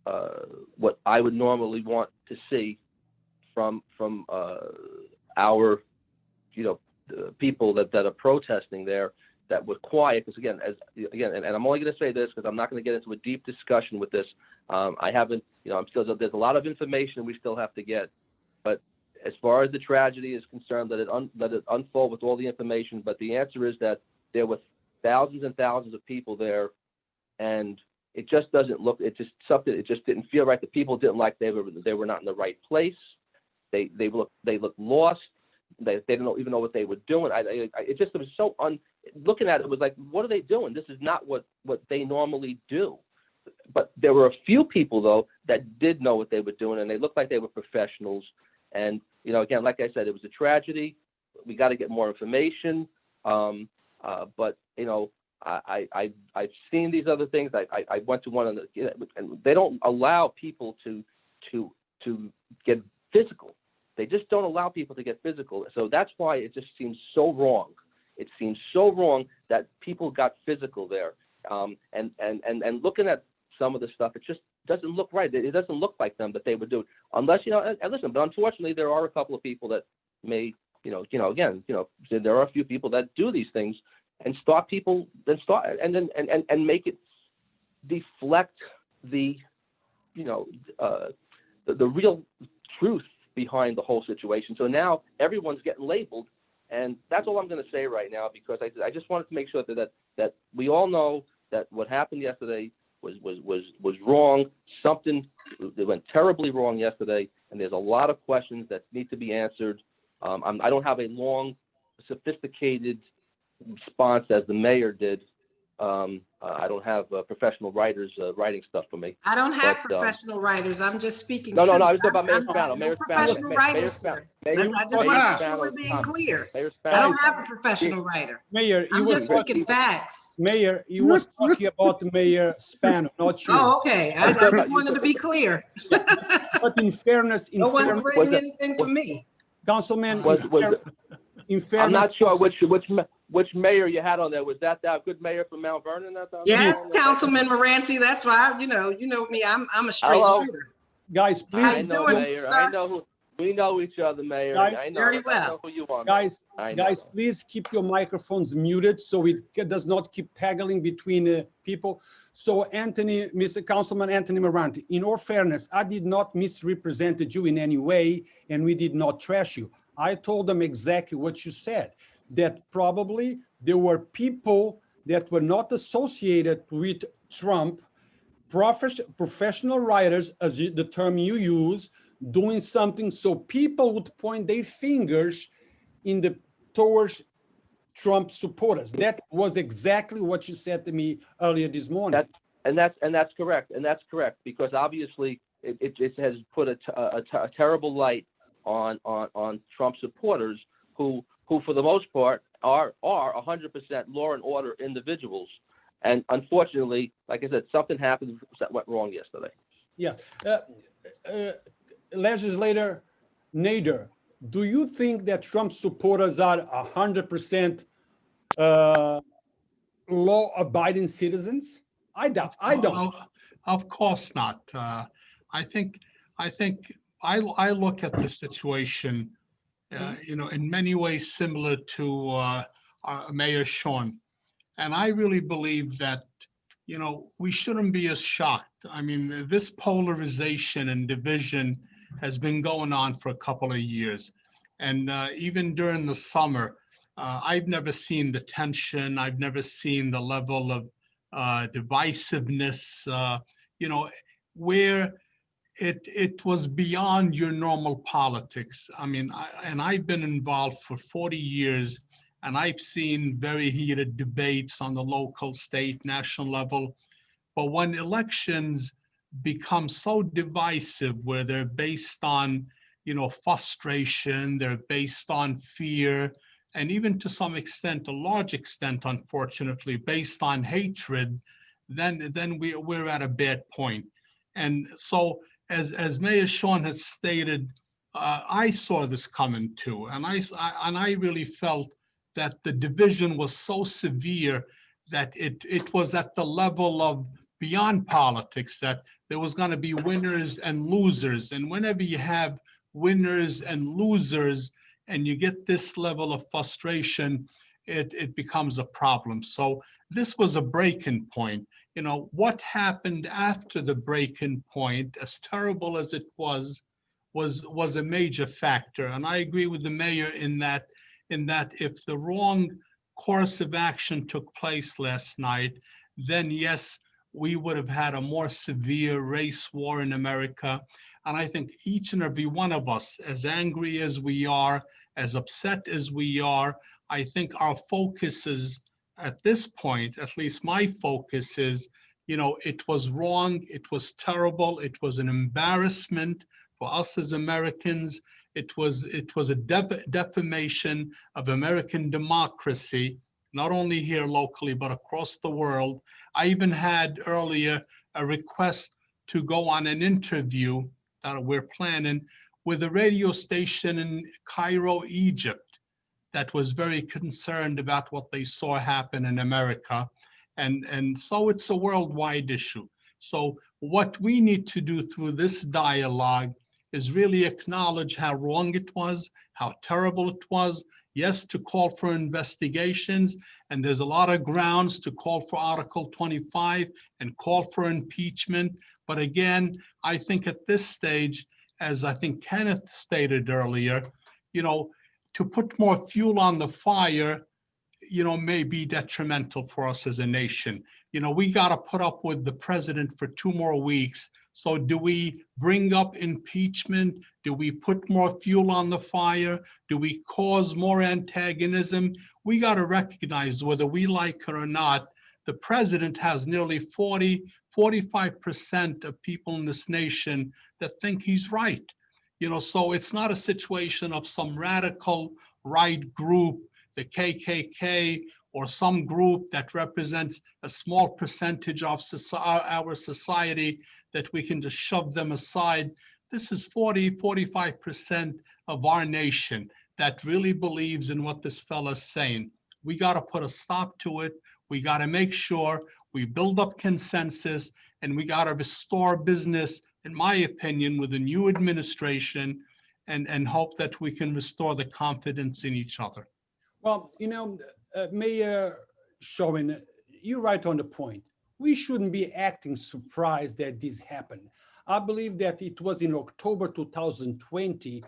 I would normally want to see from our people that are protesting there, that were quiet. Because again, and I'm only going to say this because I'm not going to get into a deep discussion with this. I haven't, there's a lot of information we still have to get, but as far as the tragedy is concerned, let it unfold with all the information. But the answer is that there were thousands and thousands of people there, and it just doesn't look. It just didn't feel right. The people didn't like they were not in the right place. They looked lost. They didn't even know what they were doing. It was so looking at it was like, what are they doing? This is not what they normally do. But there were a few people though that did know what they were doing, and they looked like they were professionals. And again, like I said, it was a tragedy. We got to get more information. But I've seen these other things. I went to one of the, and they don't allow people to get physical. They just don't allow people to get physical. So that's why it just seems so wrong. It seems so wrong that people got physical there. And looking at some of the stuff, it just doesn't look right. It doesn't look like them that they would do it, unless and listen. But unfortunately, there are a couple of people that may, again, there are a few people that do these things and start people, and make it deflect the real truth behind the whole situation. So now everyone's getting labeled, and that's all I'm going to say right now, because I just wanted to make sure that we all know that what happened yesterday was wrong. Something that went terribly wrong yesterday, and there's a lot of questions that need to be answered. I don't have a long, sophisticated response as the mayor did. I don't have professional writers writing stuff for me. I don't have professional writers. I'm just speaking. No, truth. I was talking about Mayor Spano. No professional writers here. I just want to make sure we're being clear. I don't have a professional writer. Mayor, I'm just speaking facts. Mayor, you was talking about Mayor Spano, not you. Oh, okay. I just wanted to be clear. But in fairness, no one's written anything for me. Councilman, in fairness, I'm not sure which mayor you had on there. Was that good mayor from Mount Vernon? Yes, Councilman Moranti. That's why you know me. I'm a straight shooter. Guys, please. I know, Mayor. I know we know each other, Mayor. Guys, I know, very well. I know who you are, guys, please keep your microphones muted so it does not keep tagging between people. So Mr. Councilman Anthony Moranti, in all fairness, I did not misrepresent you in any way, and we did not trash you. I told them exactly what you said, that probably there were people that were not associated with Trump, professional writers, as the term you use, doing something so people would point their fingers towards Trump supporters. That was exactly what you said to me earlier this morning. That's correct. And that's correct, because obviously it has put a terrible light on Trump supporters who for the most part are 100% law and order individuals. And unfortunately, like I said, something happened that went wrong yesterday. Yes. Legislator Nader, do you think that Trump supporters are 100% law-abiding citizens? I don't. Of course not. I think I look at the situation, in many ways similar to our Mayor Shawyn, and I really believe that we shouldn't be as shocked. I mean, this polarization and division has been going on for a couple of years, and even during the summer, I've never seen the tension. I've never seen the level of divisiveness. Where it was beyond your normal politics. I mean, I've been involved for 40 years, and I've seen very heated debates on the local, state, national level. But when elections become so divisive, where they're based on, frustration, they're based on fear, and even to some extent, a large extent, unfortunately, based on hatred, then we're at a bad point. And so, as Mayor Shawyn has stated, I saw this coming too, and I really felt that the division was so severe that it was at the level of beyond politics, that there was going to be winners and losers. And whenever you have winners and losers and you get this level of frustration, it becomes a problem. So this was a breaking point. What happened after the breaking point, as terrible as it was was a major factor. And I agree with the mayor in that if the wrong course of action took place last night, then yes, we would have had a more severe race war in America. And I think each and every one of us, as angry as we are, as upset as we are, I think our focus is, at this point, at least my focus is, it was wrong, it was terrible, it was an embarrassment for us as Americans. It was a defamation of American democracy, not only here locally, but across the world. I even had earlier a request to go on an interview that we're planning with a radio station in Cairo, Egypt, that was very concerned about what they saw happen in America. And so it's a worldwide issue. So what we need to do through this dialogue is really acknowledge how wrong it was, how terrible it was. Yes, to call for investigations, and there's a lot of grounds to call for Article 25 and call for impeachment. But again, I think at this stage, as I think Kenneth stated earlier, to put more fuel on the fire, may be detrimental for us as a nation. We got to put up with the president for 2 more weeks. So do we bring up impeachment? Do we put more fuel on the fire? Do we cause more antagonism? We got to recognize, whether we like it or not, the president has nearly 45% of people in this nation that think he's right. So it's not a situation of some radical right group, the KKK, or some group that represents a small percentage of our society, that we can just shove them aside. This is 45% of our nation that really believes in what this fella's saying. We got to put a stop to it. We got to make sure we build up consensus, and we got to restore business, in my opinion, with a new administration, and hope that we can restore the confidence in each other. Well, Mayor Shawyn, you're right on the point. We shouldn't be acting surprised that this happened. I believe that it was in October 2020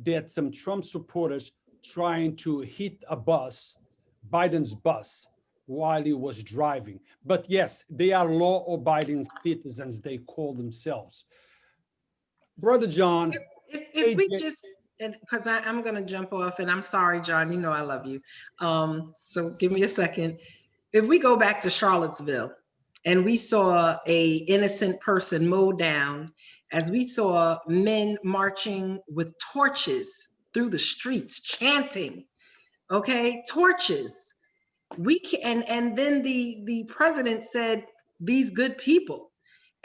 that some Trump supporters trying to hit a bus, Biden's bus, while he was driving. But yes, they are law-abiding citizens, they call themselves. Brother John. If we just, because I'm going to jump off, and I'm sorry, John, I love you. So give me a second. If we go back to Charlottesville, and we saw a innocent person mowed down, as we saw men marching with torches through the streets, chanting, okay, torches. And then the president said, these good people.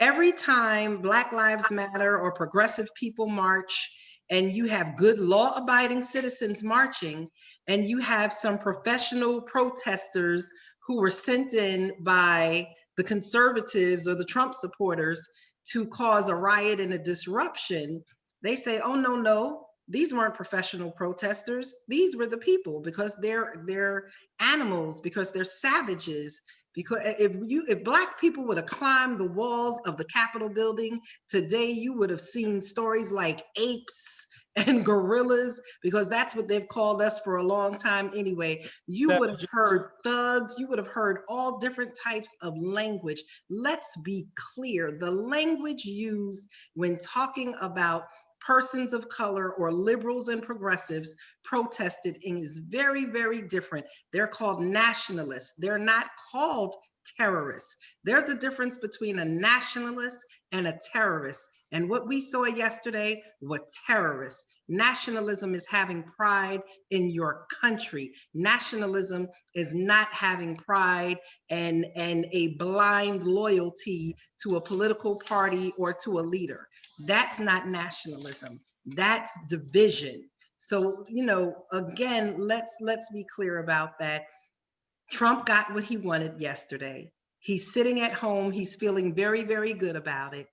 Every time Black Lives Matter or progressive people march, and you have good law-abiding citizens marching, and you have some professional protesters who were sent in by the conservatives or the Trump supporters to cause a riot and a disruption, they say, oh, no, these weren't professional protesters. These were the people, because they're animals, because they're savages. Because if Black people would have climbed the walls of the Capitol building today, you would have seen stories like apes and gorillas, because that's what they've called us for a long time anyway. You would have heard thugs, you would have heard all different types of language. Let's be clear, the language used when talking about persons of color or liberals and progressives protested is very, very different. They're called nationalists. They're not called terrorists. There's a difference between a nationalist and a terrorist. And what we saw yesterday were terrorists. Nationalism is having pride in your country. Nationalism is not having pride and a blind loyalty to a political party or to a leader. That's not nationalism. That's division. So, again, let's be clear about that. Trump got what he wanted yesterday. He's sitting at home. He's feeling very, very good about it.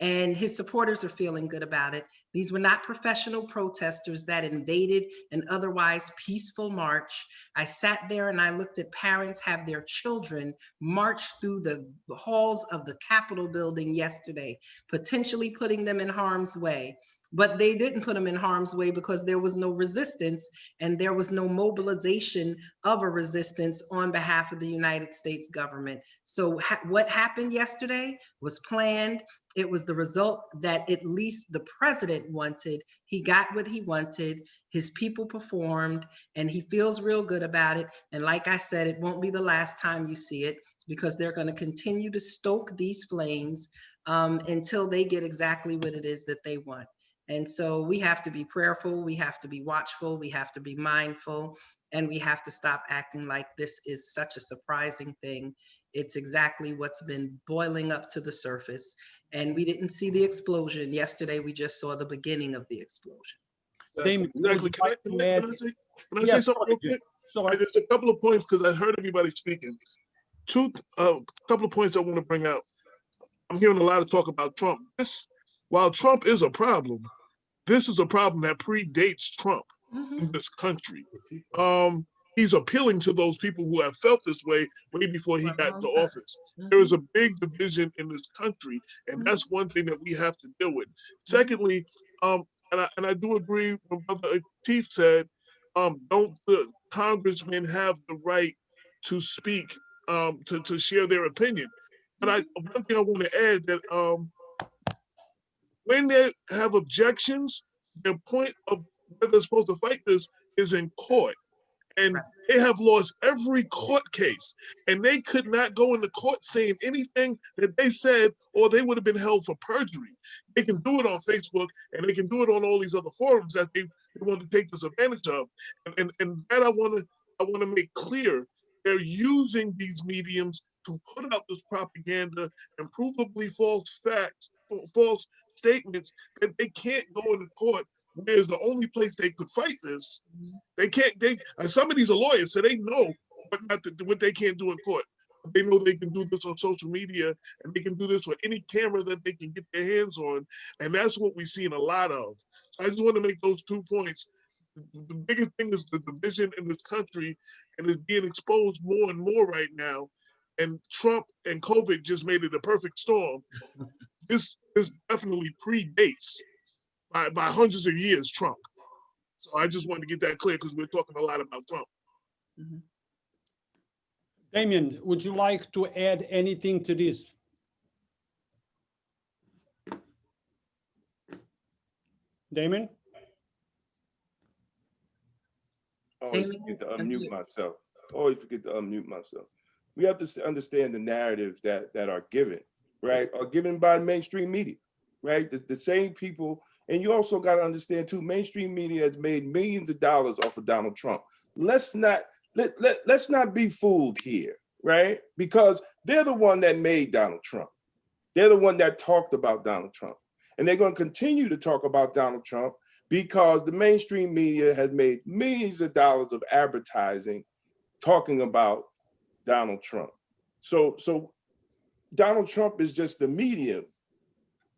And his supporters are feeling good about it. These were not professional protesters that invaded an otherwise peaceful march. I sat there and I looked at parents have their children march through the halls of the Capitol building yesterday, potentially putting them in harm's way. but they didn't put them in harm's way because there was no resistance and there was no mobilization of a resistance on behalf of the United States government. So what happened yesterday was planned. It was the result that at least the president wanted. He got what he wanted. His people performed, and he feels real good about it. And like I said, it won't be the last time you see it, because they're going to continue to stoke these flames until they get exactly what it is that they want. And so we have to be prayerful, we have to be watchful, we have to be mindful, and we have to stop acting like this is such a surprising thing. It's exactly what's been boiling up to the surface. And we didn't see the explosion yesterday, we just saw the beginning of the explosion. Damon, Exactly. would you like to add- Can I Yes, say something real quick? Sorry. There's a couple of points because I heard everybody speaking. Couple of points I want to bring out. I'm hearing a lot of talk about Trump. While Trump is a problem, this is a problem that predates Trump in this country. He's appealing to those people who have felt this way before he got into office. There is a big division in this country, and that's one thing that we have to deal with. Secondly, and I do agree with what Brother Chief said, don't the congressmen have the right to speak, to share their opinion? And one thing I want to add that when they have objections, their point of where they're supposed to fight this is in court. And they have lost every court case, and they could not go into court saying anything that they said, or they would have been held for perjury. They can do it on Facebook, and they can do it on all these other forums that they want to take this advantage of. And that I want to make clear. They're using these mediums to put out this propaganda and provably false facts, false statements that they can't go into court. Whereas the only place they could fight this, they can't. And some of these are lawyers, so they know what they can't do in court. They know they can do this on social media, and they can do this with any camera that they can get their hands on, and that's what we've seen a lot of. So I just want to make those 2 points. The biggest thing is the division in this country, and it's being exposed more and more right now. And Trump and COVID just made it a perfect storm. This definitely predates by hundreds of years Trump. So I just wanted to get that clear because we're talking a lot about Trump. Damien, would you like to add anything to this? Damon? Always forget to unmute myself. Always forget to unmute myself. We have to understand the narratives that are given, right? Are given by mainstream media, right? The same people. And you also got to understand too, mainstream media has made millions of dollars off of Donald Trump. Let's not be fooled here, right? Because they're the one that made Donald Trump. They're the one that talked about Donald Trump. And they're going to continue to talk about Donald Trump because the mainstream media has made millions of dollars of advertising talking about Donald Trump. So Donald Trump is just the medium,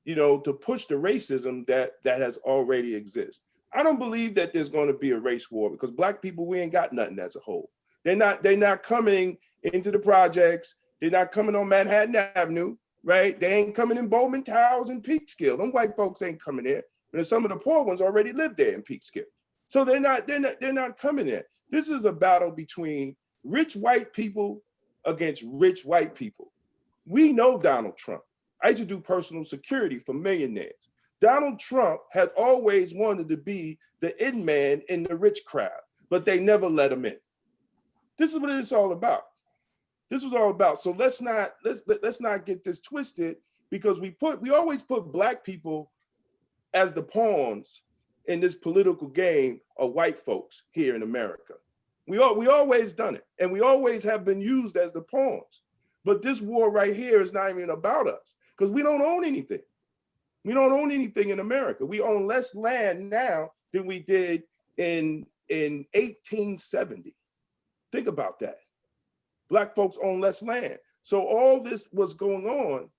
to push the racism that has already exists. I don't believe that there's going to be a race war because Black people, we ain't got nothing as a whole. They're not coming into the projects. They're not coming on Manhattan Avenue, right? They ain't coming in Bowman Towers and Peekskill. Them white folks ain't coming there. And some of the poor ones already live there in Peekskill. So they're not coming there. This is a battle between rich white people against rich white people. We know Donald Trump. I used to do personal security for millionaires. Donald Trump has always wanted to be the in man in the rich crowd, but they never let him in. This is what it's all about. This was all about. So let's not get this twisted because we always put Black people as the pawns in this political game of white folks here in America. We always done it, and we always have been used as the pawns. But this war right here is not even about us because we don't own anything. We don't own anything in America. We own less land now than we did in 1870. Think about that. Black folks own less land. So all this what's going on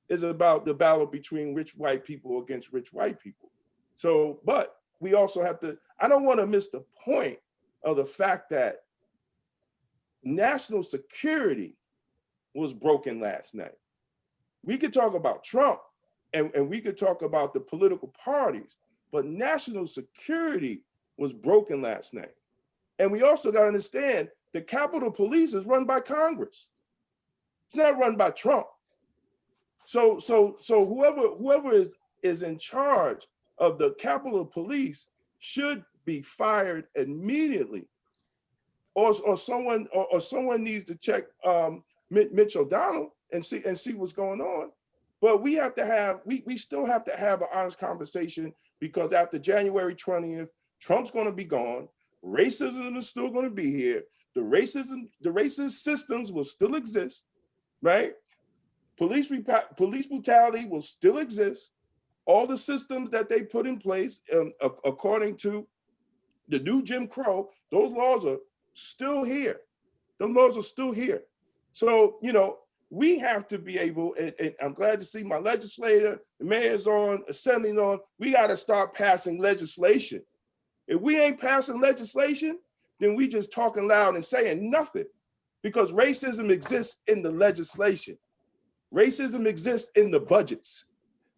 is about the battle between rich white people against rich white people. So, but we also have to, I don't want to miss the point of the fact that national security was broken last night. We could talk about Trump and we could talk about the political parties, but national security was broken last night. And we also got to understand the Capitol Police is run by Congress. It's not run by Trump. So whoever is in charge of the Capitol Police should be fired immediately, or someone needs to check Mitch O'Donnell and see what's going on. But we still have to have an honest conversation, because after January 20th, Trump's going to be gone. Racism is still going to be here. The racist systems will still exist, right? Police brutality will still exist. All the systems that they put in place, according to the new Jim Crow, those laws are still here. Those laws are still here. So, we have to be able, and I'm glad to see my legislator, the mayor's on, assembly's on. We got to start passing legislation. If we ain't passing legislation, then we just talking loud and saying nothing, because racism exists in the legislation. Racism exists in the budgets,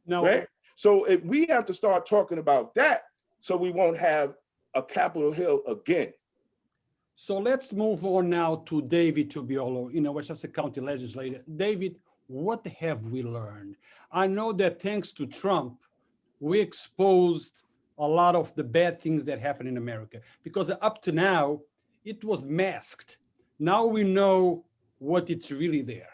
right? So if we have to start talking about that, so we won't have a Capitol Hill again. So let's move on now to David Tubiolo, Westchester County Legislator. David, what have we learned? I know that thanks to Trump, we exposed a lot of the bad things that happen in America, because up to now, it was masked. Now we know what it's really there.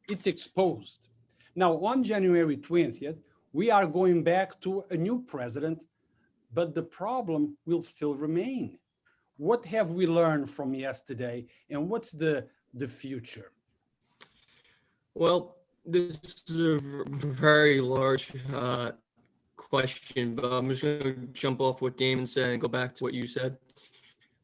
It's exposed. Now, on January 20th, we are going back to a new president, but the problem will still remain. What have we learned from yesterday, and what's the future? Well, this is a very large question, but I'm just going to jump off what Damon said and go back to what you said.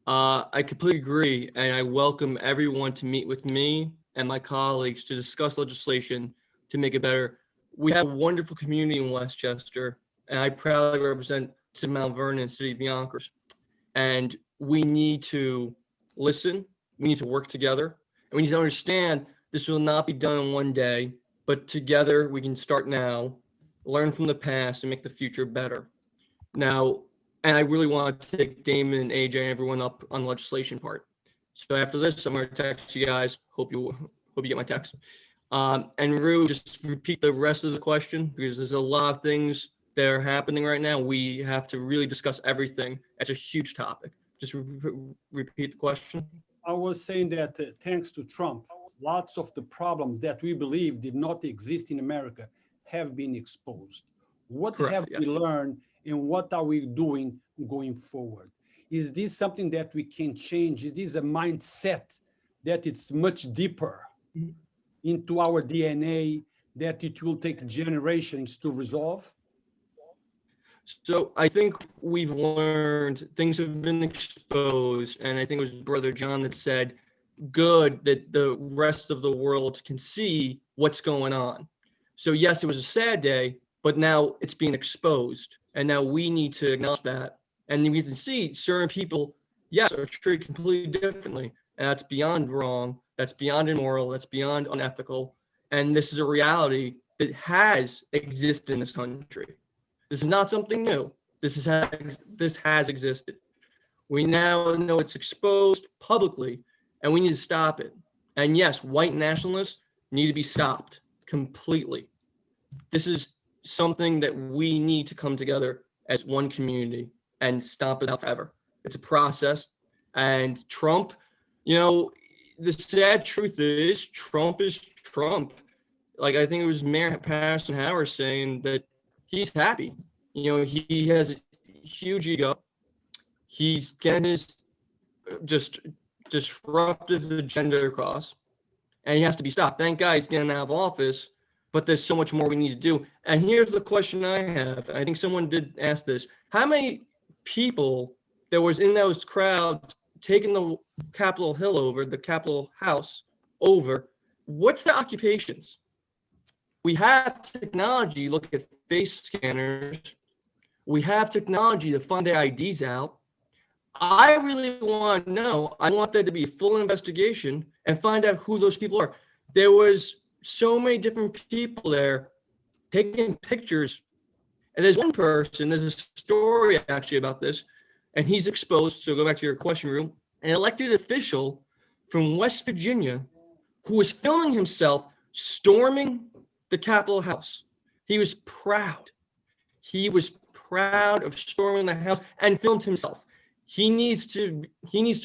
I completely agree, and I welcome everyone to meet with me and my colleagues to discuss legislation to make it better. We have a wonderful community in Westchester, and I proudly represent Mount Vernon, City of Yonkers. And we need to listen, we need to work together, and we need to understand this will not be done in one day, but together we can start now, learn from the past, and make the future better. Now, and I really want to take Damon and AJ and everyone up on the legislation part. So after this, I'm going to text you guys. Hope you get my text. And Ruth, just repeat the rest of the question, because there's a lot of things that are happening right now. We have to really discuss everything. It's a huge topic. Just repeat the question. I was saying that thanks to Trump, lots of the problems that we believe did not exist in America have been exposed. What have we learned, and what are we doing going forward? Is this something that we can change? Is this a mindset that it's much deeper into our DNA, that it will take generations to resolve? So I think we've learned, things have been exposed, and I think it was Brother John that said, good that the rest of the world can see what's going on. So yes, it was a sad day, but now it's being exposed, and now we need to acknowledge that. And then we can see certain people, yes, are treated completely differently, and that's beyond wrong, that's beyond immoral, that's beyond unethical, and this is a reality that has existed in this country. This is not something new. This has existed. We now know it's exposed publicly, and we need to stop it. And yes, white nationalists need to be stopped completely. This is something that we need to come together as one community and stop it out forever. It's a process. And Trump, the sad truth is Trump is Trump. Like, I think it was Mayor Patterson Howard saying that he's happy. He has a huge ego. He's getting his just disruptive agenda across, and he has to be stopped. Thank God he's getting out of office, but there's so much more we need to do. And here's the question I have. I think someone did ask this. How many people that was in those crowds taking the Capitol Hill over, the Capitol House over, what's the occupations? We have technology, look at face scanners. We have technology to find their IDs out. I really want to know, I want there to be a full investigation and find out who those people are. There was so many different people there taking pictures. And there's one person, there's a story actually about this, and he's exposed, so go back to your question, Rue, an elected official from West Virginia who was filming himself storming the Capitol House. He was proud. He was proud of storming the House and filmed himself. He needs to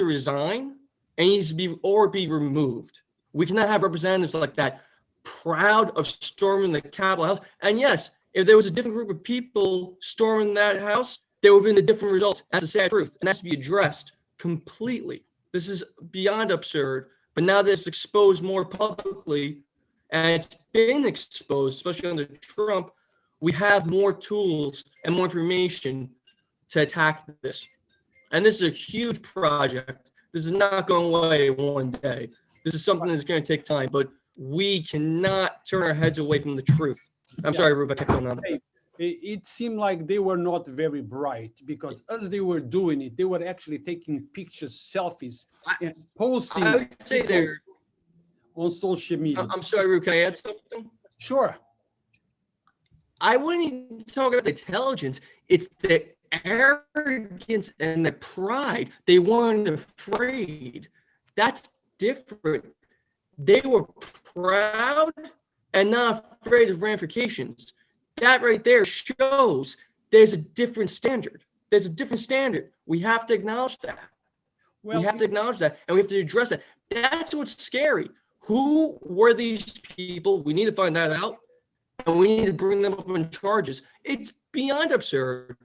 resign and he needs to be removed. We cannot have representatives like that proud of storming the Capitol House. And yes, if there was a different group of people storming that house, there would have been a different result. That's the sad truth, and that's to be addressed completely. This is beyond absurd, but now that it's exposed more publicly, and it's been exposed, especially under Trump, we have more tools and more information to attack this. And this is a huge project. This is not going away in one day. This is something that's going to take time, but we cannot turn our heads away from the truth. I'm sorry, Ruth, I kept going on. It seemed like they were not very bright, because as they were doing it, they were actually taking pictures, selfies, and posting I would say they're on social media. I'm sorry, Ruth, can I add something? Sure. I wouldn't even talk about the intelligence. It's the arrogance and the pride. They weren't afraid. That's different. They were proud and not afraid of ramifications. That right there shows there's a different standard. There's a different standard. We have to acknowledge that. Well, we have to acknowledge that, and we have to address that. That's what's scary. Who were these people? We need to find that out, and we need to bring them up on charges. It's beyond absurd.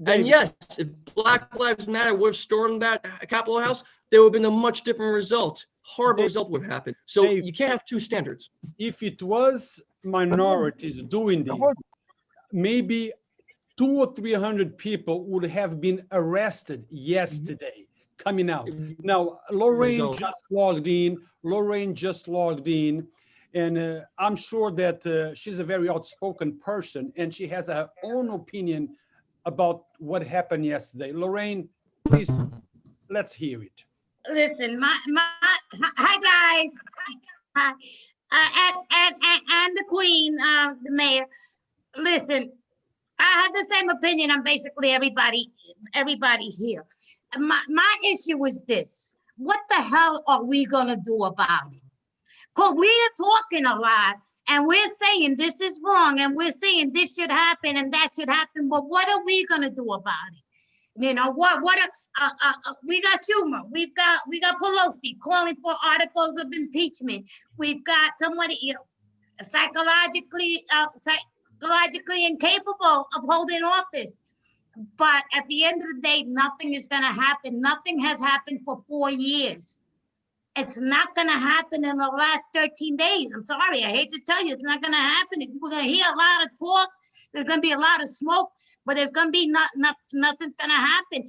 And yes, if Black Lives Matter would have stormed that Capitol House, there would have been a much different result. Horrible result would have happened. So you can't have two standards. If it was minorities doing this, maybe 200 or 300 people would have been arrested yesterday coming out. Now, Lorraine just logged in, and I'm sure that she's a very outspoken person, and she has her own opinion about what happened yesterday. Lorraine, please, let's hear it. Listen, hi guys, and the Queen, the Mayor. Listen, I have the same opinion on basically everybody here. My issue is this: what the hell are we gonna do about it? Because we are talking a lot, and we're saying this is wrong, and we're saying this should happen and that should happen. But what are we gonna do about it? You know we got Schumer, we got Pelosi calling for articles of impeachment. We've got somebody, psychologically incapable of holding office. But at the end of the day, nothing is going to happen. Nothing has happened for 4 years. It's not going to happen in the last 13 days. I'm sorry, I hate to tell you, it's not going to happen. We're going to hear a lot of talk. There's going to be a lot of smoke, but there's going to be nothing's going to happen.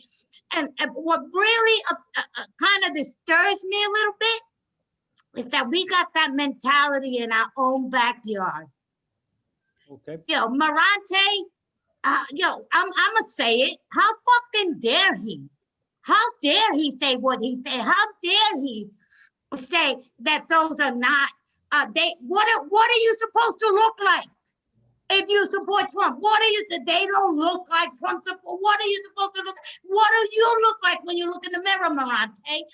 And what really kind of disturbs me a little bit is that we got that mentality in our own backyard. Okay. Marante, I'm gonna say it. How fucking dare he? How dare he say what he said? How dare he say that those are not what are you supposed to look like if you support Trump? They don't look like Trump support. What are you supposed to look? What do you look like when you look in the mirror, Marante?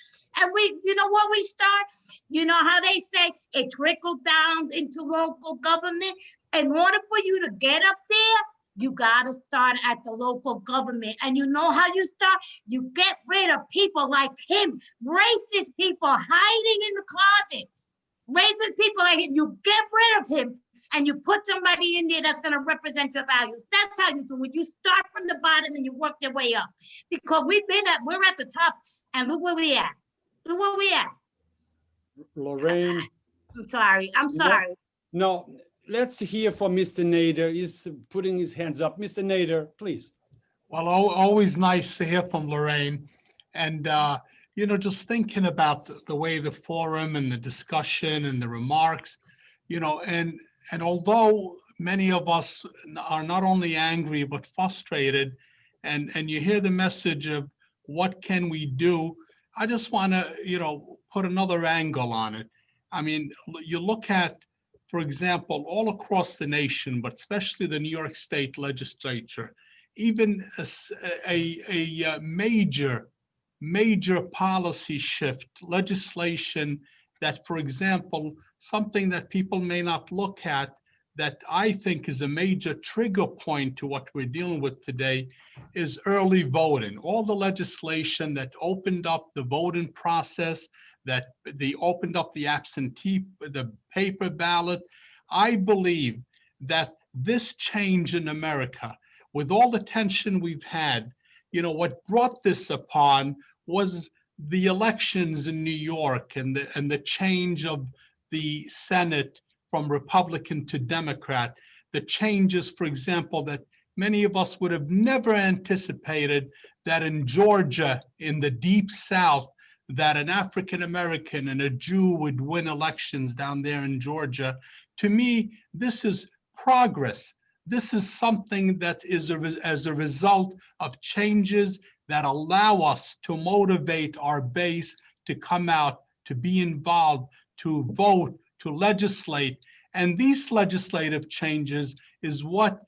And you know what we start? You know how they say it trickled down into local government? In order for you to get up there, you got to start at the local government. And you know how you start? You get rid of people like him, racist people hiding in the closet. Racist people like him, you get rid of him and you put somebody in there that's going to represent your values. That's how you do it. You start from the bottom and you work your way up. Because we're at the top, and look where we at. Look where we at. Lorraine. I'm sorry. No, let's hear from Mr. Nader. He's putting his hands up. Mr. Nader, please. Well, always nice to hear from Lorraine. And, just thinking about the way the forum and the discussion and the remarks, and although many of us are not only angry, but frustrated, and you hear the message of what can we do, I just want to, put another angle on it. I mean, you look at for example, all across the nation, but especially the New York State Legislature, even a major policy shift, legislation that, for example, something that people may not look at, that I think is a major trigger point to what we're dealing with today, is early voting. All the legislation that opened up the voting process, that they opened up the absentee, the paper ballot. I believe that this change in America, with all the tension we've had, what brought this upon was the elections in New York and the change of the Senate from Republican to Democrat, the changes, for example, that many of us would have never anticipated, that in Georgia, in the deep South, that an African American and a Jew would win elections down there in Georgia. To me, this is progress. This is something that is as a result of changes that allow us to motivate our base to come out, to be involved, to vote, to legislate. And these legislative changes is what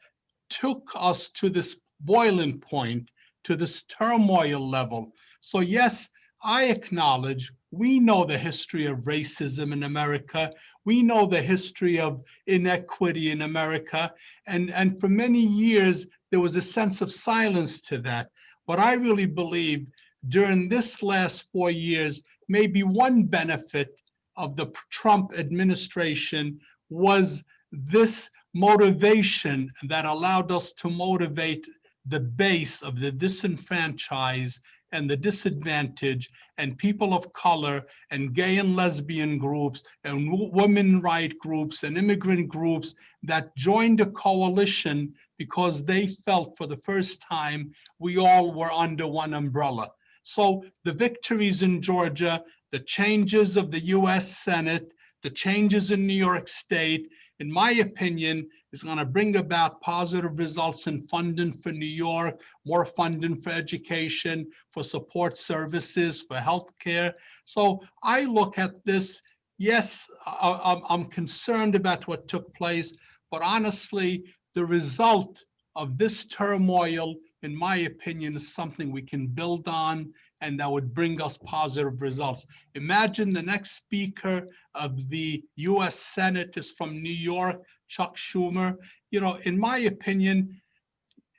took us to this boiling point, to this turmoil level. So yes, I acknowledge we know the history of racism in America. We know the history of inequity in America. And for many years, there was a sense of silence to that. But I really believe during this last 4 years, maybe one benefit of the Trump administration was this motivation that allowed us to motivate the base of the disenfranchised and the disadvantaged and people of color and gay and lesbian groups and women rights groups and immigrant groups that joined a coalition because they felt for the first time we all were under one umbrella. So the victories in Georgia, the changes of the US Senate, the changes in New York State, in my opinion, is going to bring about positive results in funding for New York, more funding for education, for support services, for healthcare. So I look at this, yes, I'm concerned about what took place, but honestly, the result of this turmoil, in my opinion, is something we can build on and that would bring us positive results. Imagine the next speaker of the US Senate is from New York, Chuck Schumer. In my opinion,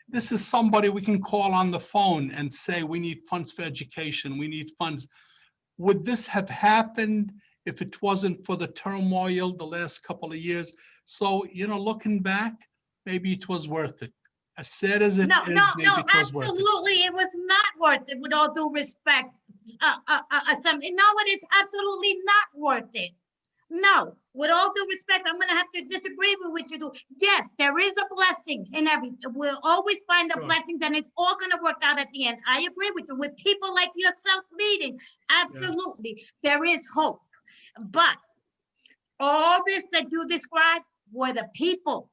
this is somebody we can call on the phone and say, we need funds for education, we need funds. Would this have happened if it wasn't for the turmoil the last couple of years? So, looking back, maybe it was worth it. As sad as it is, maybe it was worth it. Absolutely, it was not worth it, with all due respect. No, it is absolutely not worth it. No, with all due respect, I'm gonna have to disagree with what you do. Yes, there is a blessing in everything. We'll always find the blessings, and it's all gonna work out at the end. I agree with you. With people like yourself leading, absolutely, there is hope. But all this that you described were the people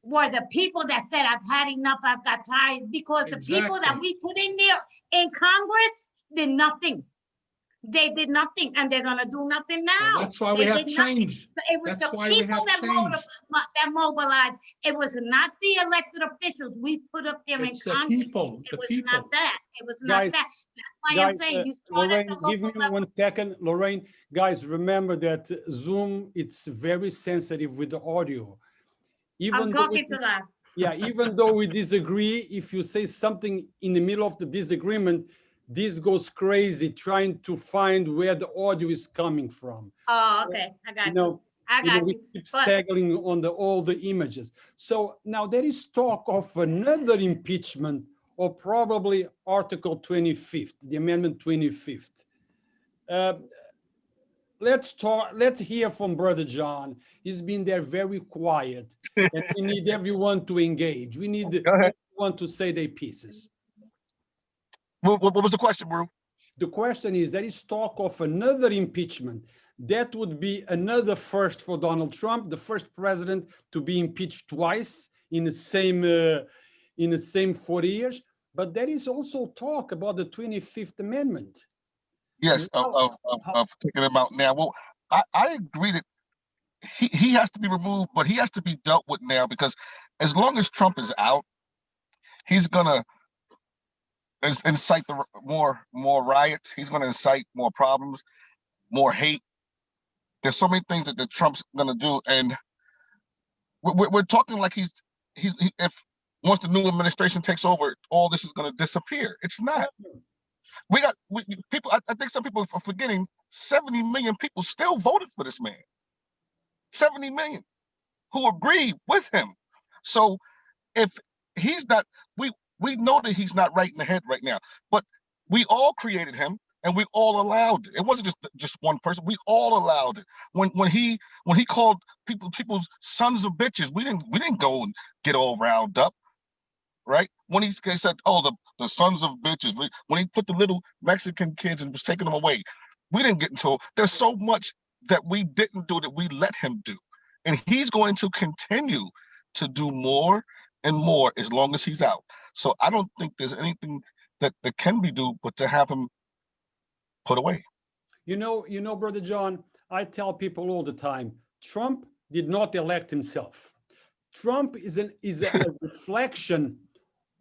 that said, I've had enough, I've got tired, because the people that we put in there in Congress did nothing. They did nothing, and they're gonna do nothing now. Well, that's why we have change. It was the people that mobilized. It was not the elected officials we put up there in Congress. It was not that. It was not that. That's why I'm saying you start at the local level. Give me 1 second, Lorraine. Guys, remember that Zoom, it's very sensitive with the audio. I'm talking to that. Yeah, even though we disagree, if you say something in the middle of the disagreement, this goes crazy trying to find where the audio is coming from. Oh, okay. I got you. I got we you. keep staggering on all the images. So now there is talk of another impeachment, or probably Article 25th, the Amendment 25th. Let's hear from Brother John. He's been there very quiet, and we need everyone to engage. We need everyone to say their pieces. What was the question, bro? The question is, there is talk of another impeachment. That would be another first for Donald Trump, the first president to be impeached twice in the same 4 years. But there is also talk about the 25th Amendment. Yes, of taking them out now. Well, I agree that he has to be removed, but he has to be dealt with now, because as long as Trump is out, he's gonna incite the more riots. He's gonna incite more problems, more hate. There's so many things that Trump's gonna do, and we're talking like if once the new administration takes over, all this is gonna disappear. It's not. People. I think some people are forgetting 70 million people still voted for this man. 70 million who agree with him. So if he's not, we know that he's not right in the head right now, but we all created him and we all allowed it. It wasn't just one person. We all allowed it. When he called people's sons of bitches, we didn't go and get all riled up, right? When he said, oh, the sons of bitches, when he put the little Mexican kids and was taking them away, we didn't get into it. There's so much that we didn't do that we let him do. And he's going to continue to do more and more as long as he's out. So I don't think there's anything that can be done but to have him put away. You know, Brother John, I tell people all the time, Trump did not elect himself. Trump is a reflection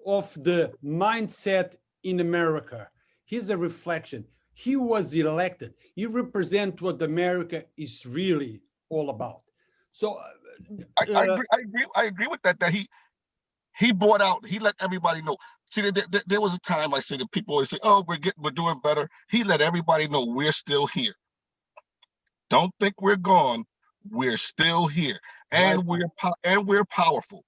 of the mindset in America. He's a reflection. He was elected. He represents what America is really all about. So I agree with that. That he brought out. He let everybody know. See, there was a time I say that people always say, "Oh, we're doing better." He let everybody know we're still here. Don't think we're gone. We're still here, and we're powerful.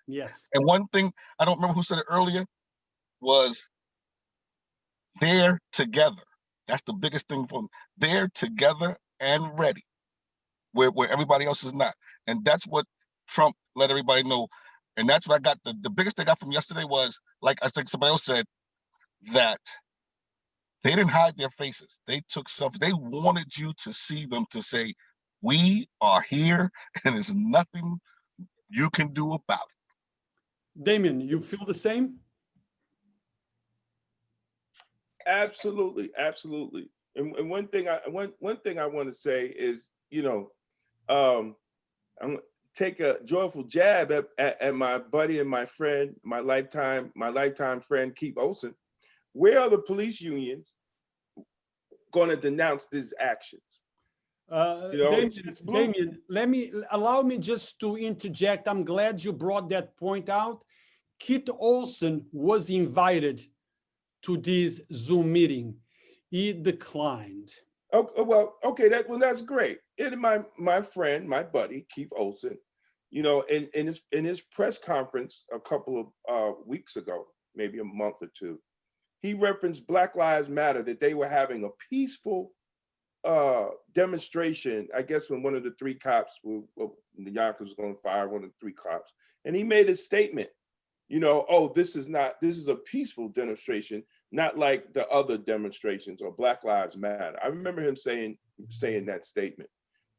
Yes. And one thing I don't remember who said it earlier was they're together. That's the biggest thing for them. They're together and ready, where everybody else is not. And that's what Trump let everybody know. And that's what I got. The biggest thing I got from yesterday was, like I think somebody else said, that they didn't hide their faces. They took selfies. They wanted you to see them, to say, we are here and there's nothing you can do about it. Damon, you feel the same? Absolutely, absolutely. And one thing I want to say is, I'm gonna take a joyful jab at my buddy and my friend, my lifetime friend Keith Olson. Where are the police unions going to denounce these actions? Damien, allow me just to interject. I'm glad you brought that point out. Keith Olson was invited to this Zoom meeting. He declined. Oh, well, okay, that's great. And my friend, my buddy, Keith Olson, in his press conference a couple of weeks ago, maybe a month or two, he referenced Black Lives Matter, that they were having a peaceful demonstration, I guess, when one of the three cops, the Yonkers was going to fire one of the three cops. And he made a statement, oh, this is a peaceful demonstration, not like the other demonstrations or Black Lives Matter. I remember him saying that statement.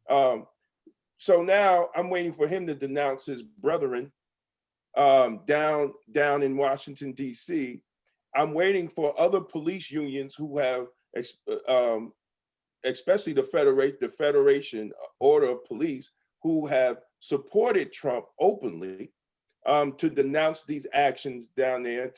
So now I'm waiting for him to denounce his brethren down in Washington, D.C. I'm waiting for other police unions who have, especially the Federation Order of Police, who have supported Trump openly, to denounce these actions down there,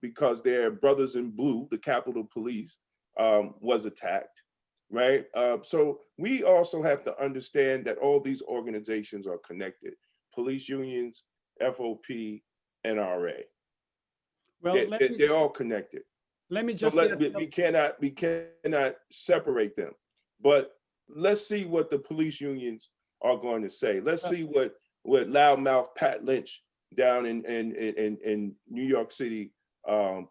because their brothers in blue, the Capitol Police, was attacked, right? So we also have to understand that all these organizations are connected: police unions, FOP, NRA. Well, they're all connected. Let me just say, we cannot separate them. But let's see what the police unions are going to say. Let's see what loudmouth Pat Lynch down in New York City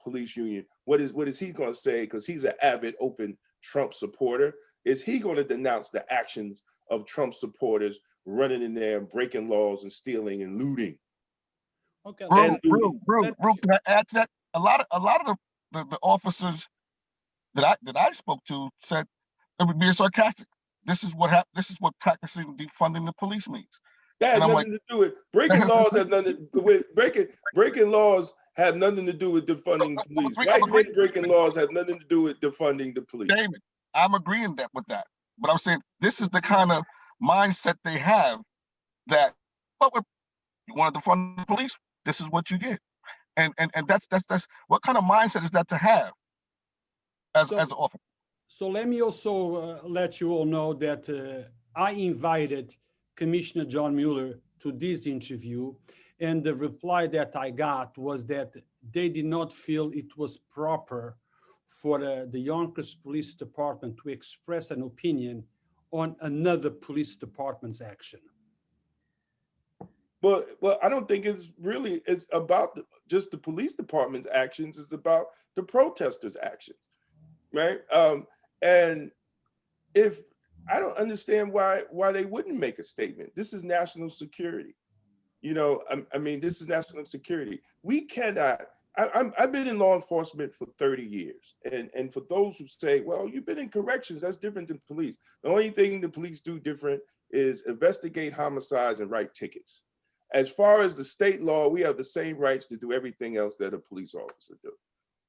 police union, what is he going to say? Because he's an avid open Trump supporter. Is he going to denounce the actions of Trump supporters running in there, breaking laws and stealing and looting? Okay. Real, can I add to that? A lot of the officers that I spoke to said it would be sarcastic. This is what practicing defunding the police means. That has nothing to do with breaking laws. Have nothing to do with breaking laws. Have nothing to do with defunding the police. White men breaking laws have nothing to do with defunding the police. Damon, I'm agreeing with that. but I'm saying this is the kind of mindset they have that, but you want to defund the police, this is what you get. And that's what kind of mindset is that to have as an officer? So let me also let you all know that I invited Commissioner John Mueller to this interview, and the reply that I got was that they did not feel it was proper for the Yonkers Police Department to express an opinion on another police department's action. Well, I don't think it's about just the police department's actions. It's about the protesters' actions, right? And if I don't understand why they wouldn't make a statement. This is national security. You know, I mean, this is national security. We cannot. I've been in law enforcement for 30 years, and for those who say, well, you've been in corrections, that's different than police. The only thing the police do different is investigate homicides and write tickets. As far as the state law, we have the same rights to do everything else that a police officer do,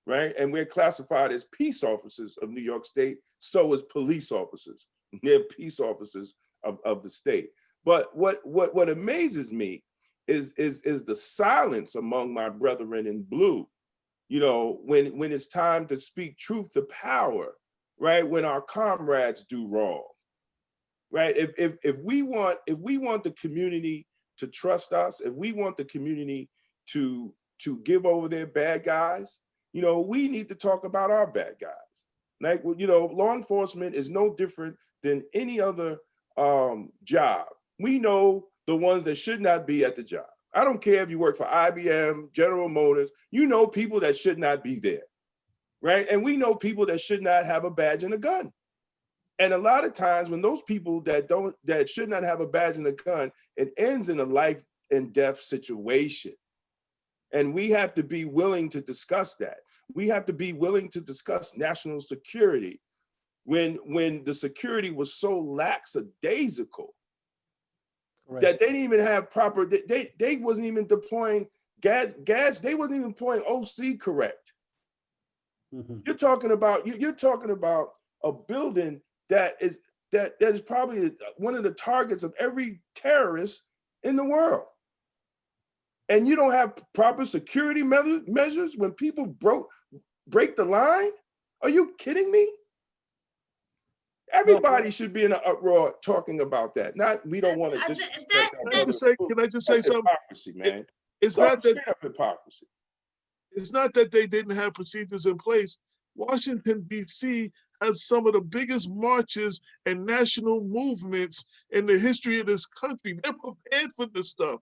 right? And we're classified as peace officers of New York State, so as police officers. They're peace officers of the state. But what amazes me is the silence among my brethren in blue, you know, when it's time to speak truth to power, right? When our comrades do wrong, right? If we want the community to trust us, if we want the community to give over their bad guys, you know, we need to talk about our bad guys. Like, you know, law enforcement is no different than any other job. We know the ones that should not be at the job. I don't care if you work for IBM, General Motors, you know people that should not be there, right? And we know people that should not have a badge and a gun. And a lot of times when those people that should not have a badge and a gun, it ends in a life and death situation. And we have to be willing to discuss that. We have to be willing to discuss national security when the security was so lackadaisical. Correct. That they didn't even have proper, they wasn't even deploying gas, they wasn't even deploying OC correct. Mm-hmm. You're talking about a building that is probably one of the targets of every terrorist in the world. And you don't have proper security measures when people break the line? Are you kidding me? Everybody should be in an uproar talking about that. Not we don't want to just. Can I just say something? Hypocrisy, man. It's not that hypocrisy. It's not that they didn't have procedures in place. Washington, D.C. has some of the biggest marches and national movements in the history of this country. They're prepared for this stuff.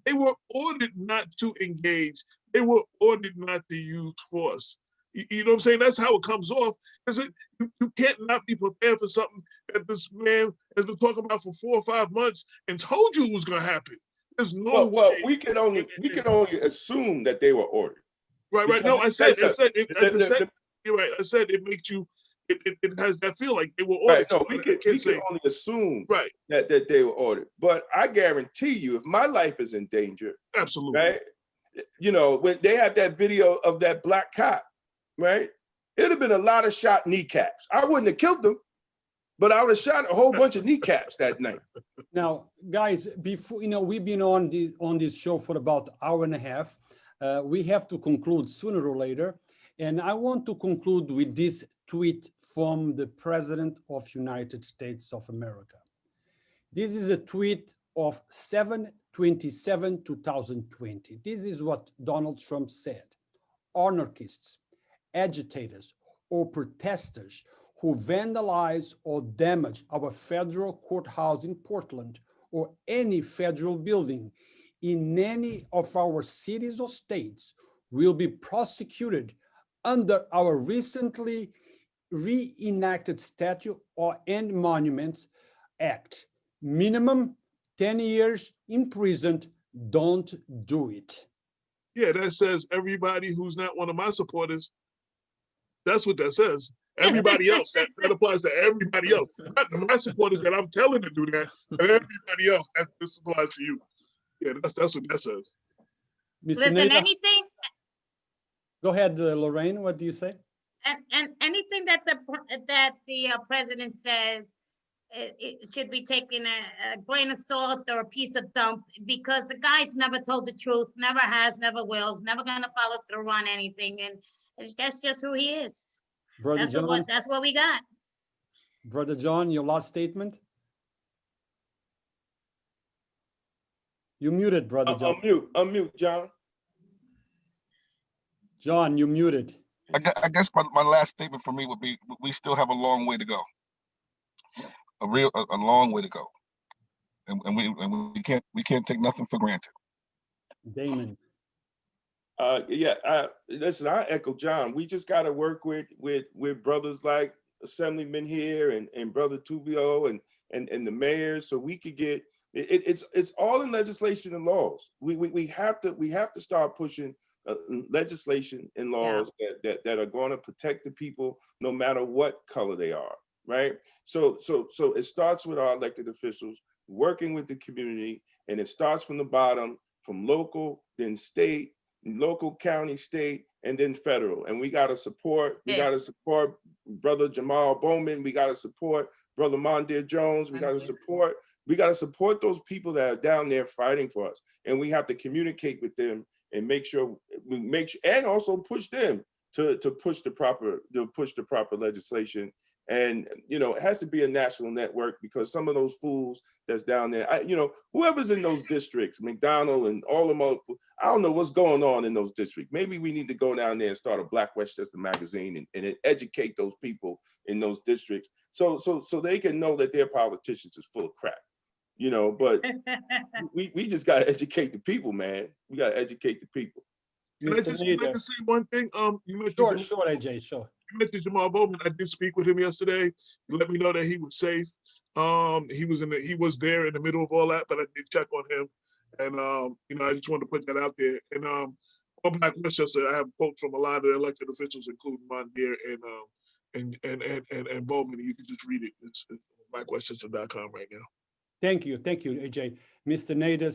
They were ordered not to engage. They were ordered not to use force. You know what I'm saying? That's how it comes off. Because you can't not be prepared for something that this man has been talking about for 4 or 5 months and told you it was going to happen. There's no way. we can only assume that they were ordered. Right. No, I said you're right. I said it makes you. It has that feel like they were ordered. Right. No, we can only assume that they were ordered. But I guarantee you, if my life is in danger, absolutely, right? You know, when they had that video of that black cop, right? It'd have been a lot of shot kneecaps. I wouldn't have killed them, but I would have shot a whole bunch of kneecaps that night. Now, guys, before we've been on this show for about an hour and a half. We have to conclude sooner or later, and I want to conclude with this tweet from the President of the United States of America. This is a tweet of 7/27/2020. This is what Donald Trump said. Anarchists, agitators, or protesters who vandalize or damage our federal courthouse in Portland or any federal building in any of our cities or states will be prosecuted under our recently reenacted Statute and Monuments Act. Minimum 10 years imprisoned. Don't do it. Yeah, that says everybody who's not one of my supporters. That's what that says. Everybody else, that applies to everybody else. Not my supporters that I'm telling to do that, but everybody else, this applies to you. Yeah, that's what that says. Listen, Nader, anything. Go ahead, Lorraine. What do you say? And anything that the president says it should be taken a grain of salt or a piece of dump, because the guy's never told the truth, never has, never will, never gonna follow through on anything, and that's just who he is. Brother John, That's what we got. Brother John, your last statement? You muted, Brother John. Unmute, John. John, you muted. I guess my last statement for me would be, we still have a long way to go. A long way to go. And we can't take nothing for granted. Damon. Listen, I echo John. We just got to work with brothers like Assemblyman here and Brother Tubiolo and the mayor, so we could get it's all in legislation and laws. We have to start pushing legislation and laws that are going to protect the people no matter what color they are, right? So it starts with our elected officials working with the community, and it starts from the bottom, from local, then state, local, county, state, and then federal. And we got to support, Brother Jamal Bowman. We got to support Brother Mondaire Jones. We got to support those people that are down there fighting for us. And we have to communicate with them and make sure and also push them to push the proper legislation. And, it has to be a national network, because some of those fools that's down there, whoever's in those districts, McDonald and all of them, I don't know what's going on in those districts. Maybe we need to go down there and start a BlackWestchester magazine and educate those people in those districts so they can know that their politicians is full of crap, but we just got to educate the people, man. We got to educate the people. Can I just say one thing? You mentioned Sure, AJ, sure. You mentioned Jamal Bowman. I did speak with him yesterday. He let me know that he was safe. He was there in the middle of all that, but I did check on him, and I just wanted to put that out there. And on BlackWestchester, I have quotes from a lot of the elected officials, including Mondaire and Bowman. You can just read it. It's BlackWestchester.com right now. Thank you, AJ. Mr. Nader,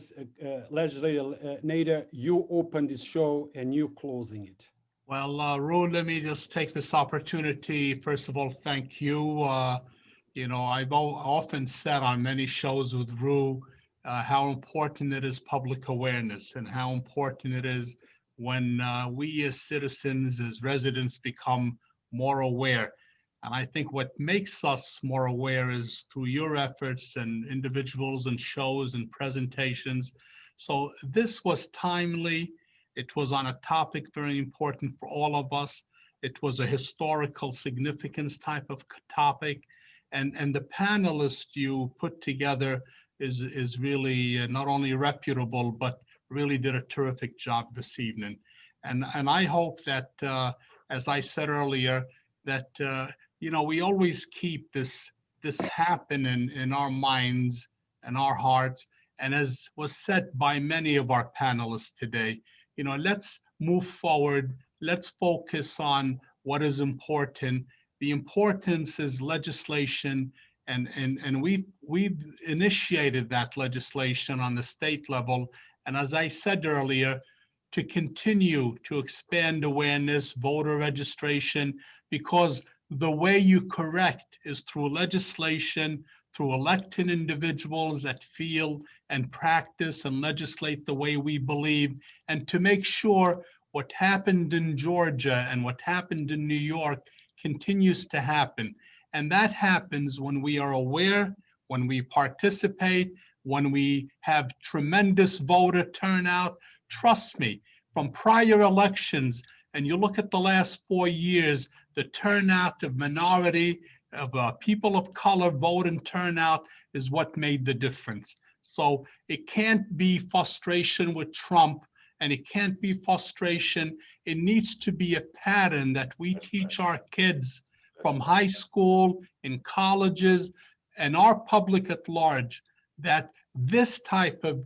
Legislator Nader, you opened this show and you closing it. Well, Ruth, let me just take this opportunity. First of all, thank you. I've often said on many shows with Ruth how important it is public awareness, and how important it is when we as citizens, as residents, become more aware. And I think what makes us more aware is through your efforts and individuals and shows and presentations. So this was timely. It was on a topic very important for all of us. It was a historical significance type of topic. And the panelist you put together is really not only reputable, but really did a terrific job this evening. And I hope that, as I said earlier, that we always keep this happening in our minds and our hearts. And as was said by many of our panelists today, let's move forward. Let's focus on what is important. The importance is legislation, and we've initiated that legislation on the state level. And as I said earlier, to continue to expand awareness, voter registration, because the way you correct is through legislation, through elected individuals that feel and practice and legislate the way we believe, and to make sure what happened in Georgia and what happened in New York continues to happen. And that happens when we are aware, when we participate, when we have tremendous voter turnout. Trust me, from prior elections, and you look at the last 4 years, the turnout of minority, of people of color vote and turnout is what made the difference. So it can't be frustration with Trump, and it can't be frustration. It needs to be a pattern that we teach our kids from high school, in colleges, and our public at large, that this type of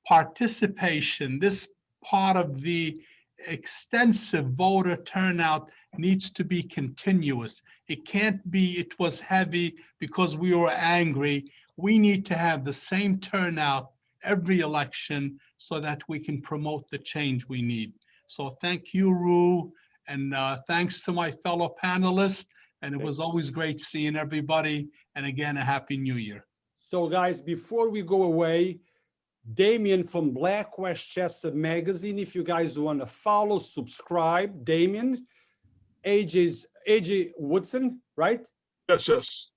participation, this part of the extensive voter turnout needs to be continuous. It can't be it was heavy because we were angry. We need to have the same turnout every election so that we can promote the change we need. So thank you, Ruth, and thanks to my fellow panelists. And it was always great seeing everybody. And again, a happy new year. So guys, before we go away, Damon from BlackWestchester magazine, if you guys want to follow, subscribe, Damon, AJ Woodson, right? Yes, yes.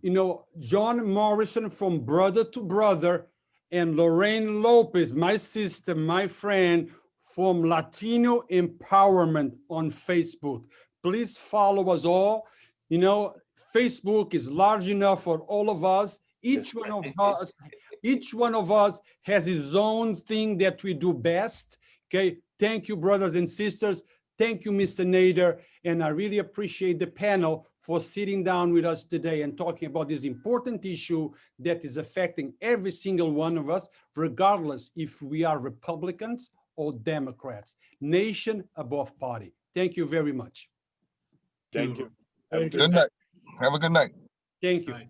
You know, John Morrison from Brother2Brother, and Lorraine Lopez, my sister, my friend, from Latino Empowerment on Facebook. Please follow us all. You know, Facebook is large enough for all of us. Each one of us has his own thing that we do best. Okay. Thank you, brothers and sisters. Thank you, Mr. Nader. And I really appreciate the panel for sitting down with us today and talking about this important issue that is affecting every single one of us, regardless if we are Republicans or Democrats. Nation above party. Thank you very much. Thank you. Thank you. Good night. Have a good night. Thank you. Right.